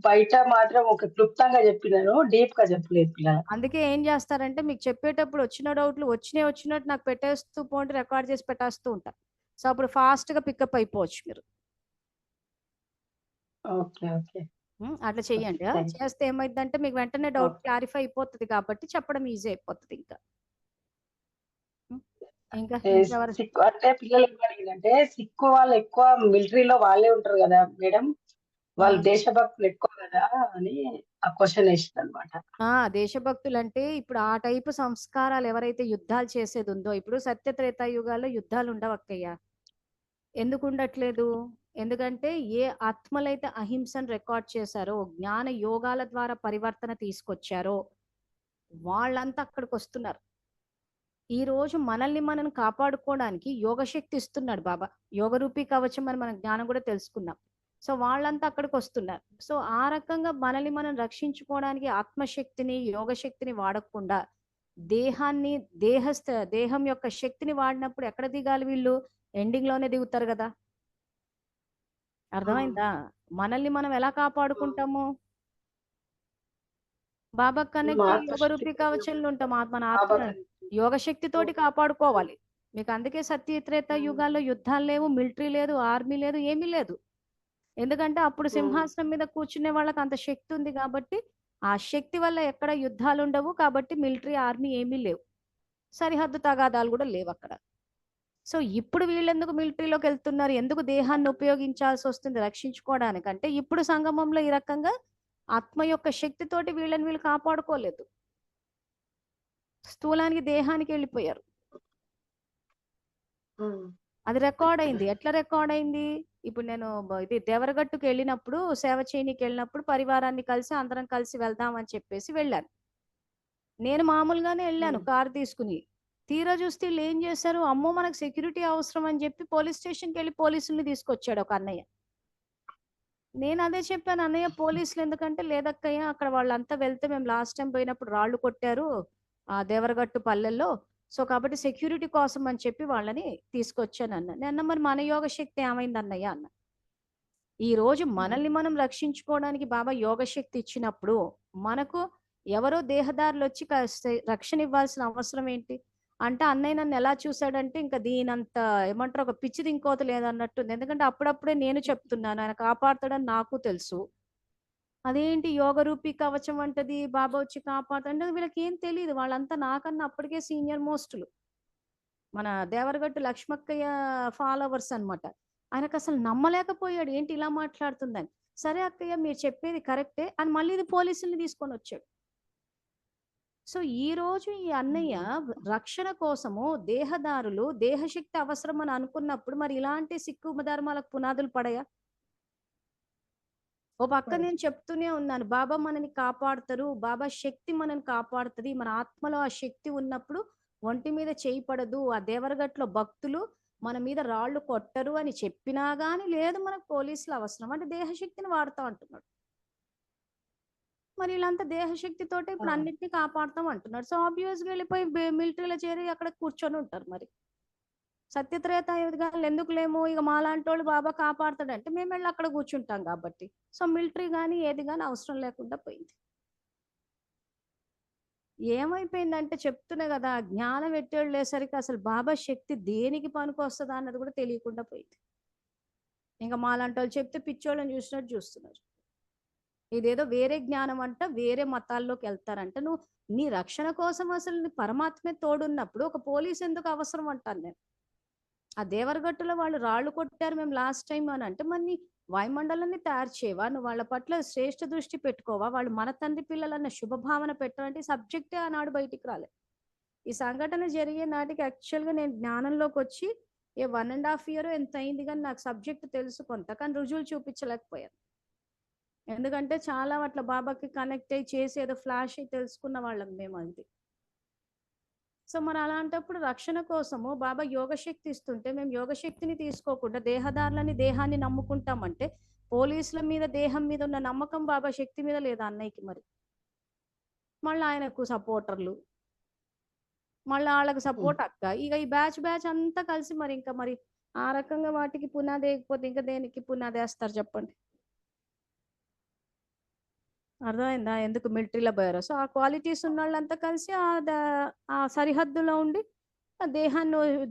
బయట మాత్రం ఒక క్లుప్తంగా చెప్పినాను, డీప్ గా చెప్పలేదు పిల్లలకు. అందుకే ఏం చేస్తారంటే మీకు చెప్పేటప్పుడు వచ్చిన డౌట్లు వచ్చినట్టు నాకు పెట్టేస్తూ పోండి, రికార్డ్ చేసి పెట్టేస్తూ ఉంటా. సో అప్పుడు ఫాస్ట్ గా పికప్ అయిపోవచ్చు మీరు. ఓకే ఓకే అట్లా చెయ్యండి. Thank you. చేస్తే ఏమైందంటే మీకు వెంటనే డౌట్ ఓకే. క్లారిఫై అయిపోతుంది కాబట్టి చెప్పడం ఈజీ అయిపోతుంది ఇంకా. ఉమ్, ఇంకా ఏ ఇంకెవరు? సిక్కు అంటే పిల్లలు ఏం అడిగిందంటే, సిక్కు వాళ్ళు ఎక్కువ మిలిటరీలో వాళ్ళే ఉంటారు కదా మేడం, వాళ్ళు దేశభక్తులు ఎక్కువ కదా అని ఆ క్వశ్చన్ వేసింది అనమాట. దేశభక్తులు అంటే ఇప్పుడు ఆ టైపు సంస్కారాలు ఎవరైతే యుద్ధాలు చేసేది ఉందో, ఇప్పుడు సత్యత్రేతాయుగాల్లో యుద్ధాలు ఉండవక్కయ్యా. ఎందుకు ఉండట్లేదు? ఎందుకంటే ఏ ఆత్మలైతే అహింసను రికార్డ్ చేశారో, జ్ఞాన యోగాల ద్వారా పరివర్తన తీసుకొచ్చారో వాళ్ళంతా అక్కడికి వస్తున్నారు. ఈ రోజు మనల్ని మనం కాపాడుకోవడానికి యోగశక్తి ఇస్తున్నాడు బాబా. యోగరూపీ కవచం అని మన జ్ఞానం కూడా తెలుసుకున్నాం. సో వాళ్ళంతా అక్కడికి వస్తున్నారు. సో ఆ రకంగా మనల్ని మనం రక్షించుకోవడానికి ఆత్మశక్తిని యోగశక్తిని వాడకుండా దేహాన్ని దేహం యొక్క శక్తిని వాడినప్పుడు ఎక్కడ దిగాలి వీళ్ళు? ఎండింగ్ లోనే దిగుతారు కదా. అర్థమైందా? మనల్ని మనం ఎలా కాపాడుకుంటాము? బాబా కనెక్ట్ ఆత్మశక్తి యోగరూపీ కవచంలో ఉంటాం. మన ఆత్మ బాబాకని. యోగశక్తి తోటి కాపాడుకోవాలి. మీకు అందుకే సత్యత్రేత యుగాల్లో యుద్ధాలు లేవు, మిలిటరీ లేదు, ఆర్మీ లేదు, ఏమీ లేదు. ఎందుకంటే అప్పుడు సింహాసనం మీద కూర్చునే వాళ్ళకి అంత శక్తి ఉంది కాబట్టి ఆ శక్తి వల్ల ఎక్కడ యుద్ధాలు ఉండవు. కాబట్టి మిలిటరీ ఆర్మీ ఏమీ లేవు, సరిహద్దు తగాదాలు కూడా లేవు అక్కడ. సో ఇప్పుడు వీళ్ళు ఎందుకు మిలిటరీలోకి వెళ్తున్నారు? ఎందుకు దేహాన్ని ఉపయోగించాల్సి వస్తుంది రక్షించుకోవడానికంటే, ఇప్పుడు సంగమంలో ఈ రకంగా ఆత్మ యొక్క శక్తితోటి వీళ్ళు కాపాడుకోలేదు. స్థూలానికి దేహానికి వెళ్ళిపోయారు. అది రికార్డ్ అయింది. ఎట్లా రికార్డ్ అయింది? ఇప్పుడు నేను ఇది దేవరగట్టుకు వెళ్ళినప్పుడు, సేవ చేయనికి వెళ్ళినప్పుడు పరివారాన్ని కలిసి అందరం కలిసి వెళ్దాం అని చెప్పేసి వెళ్ళాను. నేను మామూలుగానే వెళ్ళాను కారు తీసుకుని. తీరా చూస్తే వీళ్ళు ఏం చేశారు? అమ్మో మనకు సెక్యూరిటీ అవసరం అని చెప్పి పోలీస్ స్టేషన్కి వెళ్ళి పోలీసుల్ని తీసుకొచ్చాడు ఒక అన్నయ్య. నేను అదే చెప్పాను, అన్నయ్య పోలీసులు ఎందుకంటే, లేదక్కయ్య అక్కడ వాళ్ళంతా వెళ్తే మేము లాస్ట్ టైం పోయినప్పుడు రాళ్ళు కొట్టారు ఆ దేవరగట్టు పల్లెల్లో. సో కాబట్టి సెక్యూరిటీ కోసం అని చెప్పి వాళ్ళని తీసుకొచ్చాను అన్న. నేను మరి మన యోగ శక్తి ఏమైంది అన్నయ్య అన్న. ఈ రోజు మనల్ని మనం రక్షించుకోవడానికి బాబా యోగ శక్తి ఇచ్చినప్పుడు మనకు ఎవరో దేహదారులు వచ్చి రక్షణ ఇవ్వాల్సిన అవసరం ఏంటి? అంటే అన్నయ్య నన్ను ఎలా చూశాడంటే ఇంకా దీనంత ఏమంటారు, ఒక పిచ్చిది ఇంకోత లేదన్నట్టుంది. ఎందుకంటే అప్పుడప్పుడే నేను చెప్తున్నాను ఆయన కాపాడుతాడని నాకు తెలుసు. అదేంటి యోగరూపీ కవచం అంటది బాబా వచ్చి కాపాడుతాడు అంటే వీళ్ళకి ఏం తెలియదు. వాళ్ళంతా నాకన్నా అప్పటికే సీనియర్ మోస్టులు, మన దేవరగట్టు లక్ష్మక్కయ్య ఫాలోవర్స్ అన్నమాట. ఆయనకు అసలు నమ్మలేకపోయాడు, ఏంటి ఇలా మాట్లాడుతుందని. సరే అక్కయ్య మీరు చెప్పేది కరెక్టే అని మళ్ళీ ఇది పోలీసుల్ని తీసుకొని వచ్చాడు. సో ఈ రోజు ఈ అన్నయ్య రక్షణ కోసము దేహదారులు దేహశక్తి అవసరం అని అనుకున్నప్పుడు మరి ఇలాంటి సిక్కు ధర్మాలకు పునాదులు పడయా? ఓ పక్క నేను చెప్తూనే ఉన్నాను, బాబా మనని కాపాడుతారు, బాబా శక్తి మనని కాపాడుతుంది. మన ఆత్మలో ఆ శక్తి ఉన్నప్పుడు ఒంటి మీద చేయి పడదు. ఆ దేవరగట్లో భక్తులు మన మీద రాళ్ళు కొట్టరు అని చెప్పినా గానీ లేదు, మనకు పోలీసులు అవసరం అంటే దేహశక్తిని వాడుతా అంటున్నాడు. మరి వీళ్ళంతా దేహశక్తితోటి ఇప్పుడు అన్నిటిని కాపాడుతాం అంటున్నారు. సో ఆబ్వియస్ గా వెళ్ళిపోయి మిలిటరీలో చేరి అక్కడ కూర్చొని ఉంటారు. మరి సత్యత్రేతాయుగాలు ఎందుకు లేము? ఇక మాలాంటి వాళ్ళు బాబా కాపాడుతాడంటే మేము వెళ్ళి అక్కడ కూర్చుంటాం కాబట్టి. సో మిలిటరీ కానీ ఏది కానీ అవసరం లేకుండా పోయింది. ఏమైపోయిందంటే చెప్తున్నా కదా, జ్ఞానం ఎట్టేళ్ళేసరికి అసలు బాబా శక్తి దేనికి పనికొస్తుందా అన్నది కూడా తెలియకుండా పోయింది. ఇంకా మాలాంటి వాళ్ళు చెప్తే పిచ్చోళ్ళని చూసినట్టు చూస్తున్నారు. ఇదేదో వేరే జ్ఞానం అంట, వేరే మతాల్లోకి వెళ్తారంట. నువ్వు నీ రక్షణ కోసం అసలు నీ పరమాత్మే తోడున్నప్పుడు ఒక పోలీస్ ఎందుకు అవసరం అంటాను నేను. ఆ దేవరగట్టులో వాళ్ళు రాళ్ళు కొట్టారు మేము లాస్ట్ టైం అని అంటే, మరి నీ వాయుమండలాన్ని తయారు చేయవా? నువ్వు వాళ్ళ పట్ల శ్రేష్ఠ దృష్టి పెట్టుకోవా? వాళ్ళు మన తండ్రి పిల్లలన్న శుభభావన పెట్టాలంటే సబ్జెక్టే ఆనాడు బయటికి రాలేదు. ఈ సంఘటన జరిగే నాటికి యాక్చువల్గా నేను జ్ఞానంలోకి వచ్చి 1.5 year ఎంత అయింది, కానీ నాకు సబ్జెక్ట్ తెలుసు కొంత, కానీ రుజువులు చూపించలేకపోయాను. ఎందుకంటే చాలా అట్లా బాబాకి కనెక్ట్ అయ్యి చేసి ఏదో ఫ్లాష్ అయ్యి తెలుసుకున్న వాళ్ళం మేము అది. సో మరి అలాంటప్పుడు రక్షణ కోసము బాబా యోగశక్తి ఇస్తుంటే మేము యోగశక్తిని తీసుకోకుండా దేహాన్ని నమ్ముకుంటామంటే పోలీసుల మీద దేహం మీద ఉన్న నమ్మకం బాబా శక్తి మీద లేదా అన్నయ్యకి? మరి మళ్ళీ ఆయనకు సపోర్టర్లు, మళ్ళీ వాళ్ళకి సపోర్ట్ అక్క, ఇక ఈ బ్యాచ్ అంతా కలిసి మరి ఇంకా మరి ఆ రకంగా వాటికి పునాది వేయకపోతే ఇంకా దేనికి పునాది వేస్తారు చెప్పండి? అర్థమైందా ఎందుకు మిలిటరీలో పోయారో? సో ఆ క్వాలిటీస్ ఉన్న వాళ్ళంతా కలిసి ఆ సరిహద్దులో ఉండి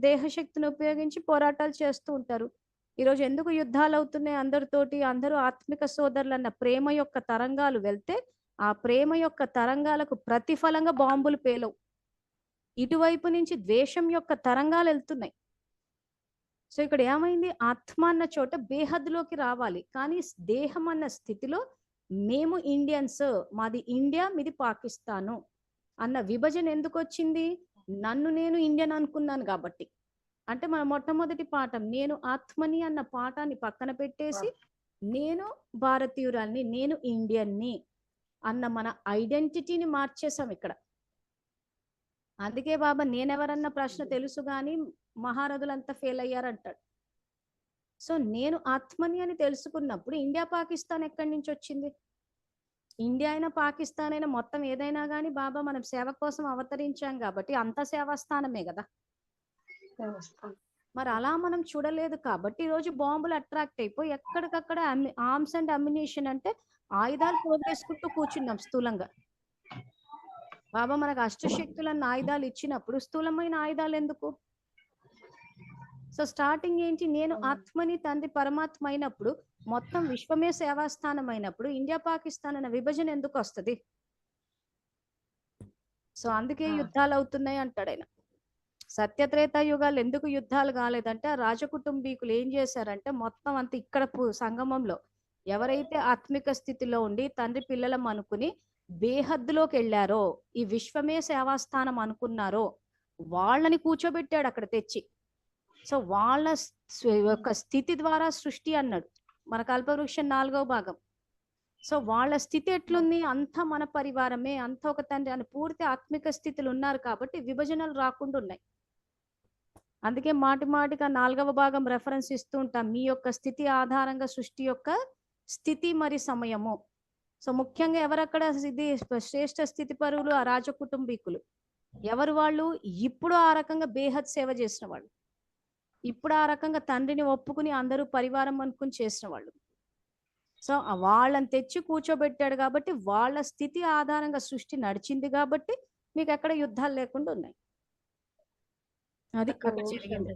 దేహశక్తిని ఉపయోగించి పోరాటాలు చేస్తూ ఉంటారు. ఈరోజు ఎందుకు యుద్ధాలు అవుతున్నాయి అందరితోటి? అందరూ ఆత్మిక సోదరులు అన్న ప్రేమ యొక్క తరంగాలు వెళ్తే ఆ ప్రేమ యొక్క తరంగాలకు ప్రతిఫలంగా బాంబులు పేలవు. ఇటువైపు నుంచి ద్వేషం యొక్క తరంగాలు వెళ్తున్నాయి. సో ఇక్కడ ఏమైంది? ఆత్మ అన్న చోట బేహద్లోకి రావాలి, కానీ దేహం అన్న స్థితిలో మేము ఇండియన్స్, మాది ఇండియా మీది పాకిస్తాను అన్న విభజన ఎందుకు వచ్చింది? నన్ను నేను ఇండియన్ అనుకున్నాను కాబట్టి. అంటే మన మొట్టమొదటి పాఠం నేను ఆత్మని అన్న పాఠాన్ని పక్కన పెట్టేసి నేను భారతీయురాల్ని, నేను ఇండియన్ని అన్న మన ఐడెంటిటీని మార్చేసాం ఇక్కడ. అందుకే బాబా నేనెవరన్న ప్రశ్న తెలుసు కానీ మహారథులంతా ఫెయిల్ అయ్యారంటాడు. సో నేను ఆత్మని అని తెలుసుకున్నప్పుడు ఇండియా పాకిస్తాన్ ఎక్కడి నుంచి వచ్చింది? ఇండియా అయినా పాకిస్తాన్ అయినా మొత్తం ఏదైనా కానీ బాబా మనం సేవ కోసం అవతరించాం కాబట్టి అంత సేవాస్థానమే కదా. మరి అలా మనం చూడలేదు కాబట్టి ఈరోజు బాంబులు అట్రాక్ట్ అయిపోయి ఎక్కడికక్కడ ఆర్మ్స్ అండ్ అమ్యునిషన్ అంటే ఆయుధాలు పోగేసుకుంటూ కూర్చున్నాం స్థూలంగా. బాబా మనకు అష్టశక్తులన్న ఆయుధాలు ఇచ్చినప్పుడు స్థూలమైన ఆయుధాలు ఎందుకు? సో స్టార్టింగ్ ఏంటి? నేను ఆత్మని, తండ్రి పరమాత్మ అయినప్పుడు మొత్తం విశ్వమే సేవాస్థానం అయినప్పుడు ఇండియా పాకిస్తాన్ అన్న విభజన ఎందుకు వస్తుంది? సో అందుకే యుద్ధాలు అవుతున్నాయి అంటాడు ఆయన. సత్యత్రేత యుగాలు ఎందుకు యుద్ధాలు కాలేదంటే ఆ రాజకుటుంబీకులు ఏం చేశారంటే మొత్తం అంత ఇక్కడ సంగమంలో ఎవరైతే ఆత్మిక స్థితిలో ఉండి తండ్రి పిల్లలం అనుకుని బేహద్దులోకి వెళ్ళారో, ఈ విశ్వమే సేవాస్థానం అనుకున్నారో వాళ్ళని కూర్చోబెట్టాడు అక్కడ తెచ్చి. సో వాళ్ళ యొక్క స్థితి ద్వారా సృష్టి అన్నాడు మన కల్పవృక్షం 4వ భాగం. సో వాళ్ళ స్థితి ఎట్లుంది? అంతా మన పరివారమే, అంత ఒక తండ్రి అని పూర్తి ఆత్మిక స్థితిలో ఉన్నారు కాబట్టి విభజనలు రాకుండా ఉన్నాయి. అందుకే మాటిగా 4వ భాగం రెఫరెన్స్ ఇస్తూ ఉంటాం, మీ యొక్క స్థితి ఆధారంగా సృష్టి యొక్క స్థితి మరి సమయము. సో ముఖ్యంగా ఎవరక్కడ ఇది శ్రేష్ఠ స్థితి పరువులు? ఆ రాజ కుటుంబీకులు. ఎవరు వాళ్ళు? ఇప్పుడు ఆ రకంగా బేహద్ సేవ చేసిన వాళ్ళు, ఇప్పుడు ఆ రకంగా తండ్రిని ఒప్పుకుని అందరూ పరివారం అనుకుని చేసిన వాళ్ళు. సో వాళ్ళని తెచ్చి కూర్చోబెట్టాడు కాబట్టి వాళ్ళ స్థితి ఆధారంగా సృష్టి నడిచింది కాబట్టి మీకు ఎక్కడ యుద్ధాలు లేకుండా ఉన్నాయి. అది అక్కడ జరిగింది.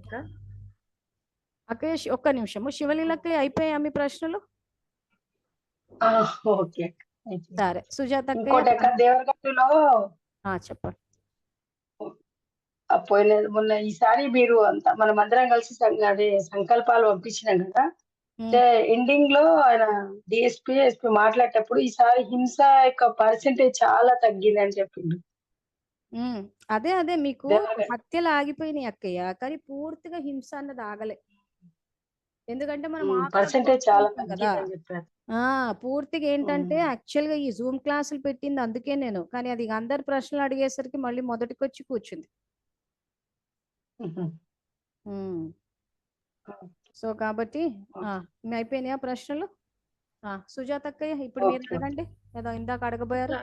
అకేష్ ఒక్క నిమిషము. శివలీలకి అయిపోయాయా మీ ప్రశ్నలు? ఓకే సరే సుజాత దేవరగట్టులో చెప్పండి. పోయిన మొన్న ఈసారి మీరు అంతా మనం అందరం కలిసి అదే సంకల్పాలు పంపించినాం కదా. ఎండింగ్ లో ఆయన డిఎస్పీ ఎస్పీ మాట్లాడేటప్పుడు ఈసారి హింస యొక్క పర్సెంటేజ్ చాలా తగ్గింది అని చెప్పిండు. అదే మీకు హత్యలు ఆగిపోయినాయి అక్కయ్య, కానీ పూర్తిగా హింస అన్నది ఆగలే. ఎందుకంటే మనం పర్సెంటేజ్ చాలా తగ్గిందని చెప్పారు. పూర్తిగా ఏంటంటే యాక్చువల్ గా ఈ జూమ్ క్లాసులు పెట్టింది అందుకే నేను, కానీ అది అందరు ప్రశ్నలు అడిగేసరికి మళ్ళీ మొదటికి వచ్చి కూర్చుంది. సో కాబట్టి అయిపోయినాయా ప్రశ్నలు? సుజాత అక్కయ్య ఇప్పుడు మీరు అడగండి, ఏదో ఇందాక అడగబోయారు.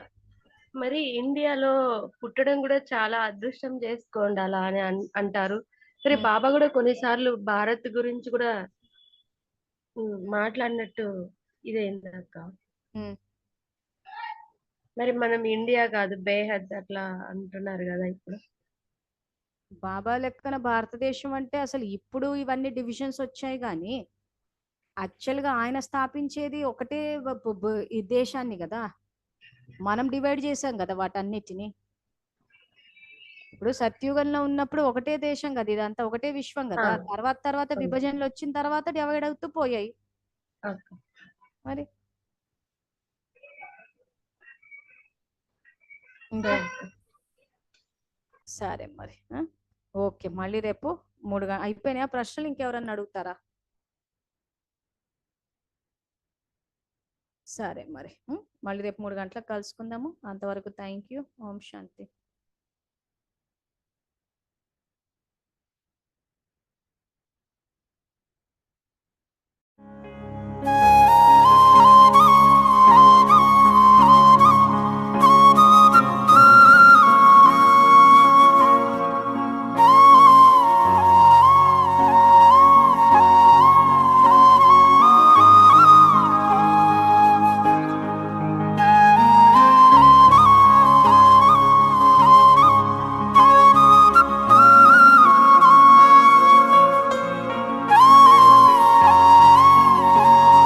మరి ఇండియాలో పుట్టడం కూడా చాలా అదృష్టం చేసుకోండి అలా అని అంటారు. సరే బాబా కూడా కొన్నిసార్లు భారత్ గురించి కూడా మాట్లాడినట్టు ఇదేందక్క. మరి మనం ఇండియా కాదు బేహద్ అట్లా అంటున్నారు కదా. ఇప్పుడు బాబా లెక్కన భారతదేశం అంటే అసలు ఇప్పుడు ఇవన్నీ డివిజన్స్ వచ్చాయి, కానీ యాక్చువల్ గా ఆయన స్థాపించేది ఒకటే ఈ దేశాన్ని కదా. మనం డివైడ్ చేసాం కదా వాటన్నిటిని. ఇప్పుడు సత్యుగంలో ఉన్నప్పుడు ఒకటే దేశం కదా, ఇదంతా ఒకటే విశ్వం కదా. తర్వాత విభజనలు వచ్చిన తర్వాత డివైడ్ అవుతూ పోయాయి మరి. సరే మరి ఓకే, మళ్ళీ రేపు 3 అయిపోయినాయా ప్రశ్నలు? ఇంకెవరన్నా అడుగుతారా? సరే మరి, మళ్ళీ రేపు 3 గంటలకు కలుసుకుందాము. అంతవరకు థ్యాంక్ యూ. Om Shanti.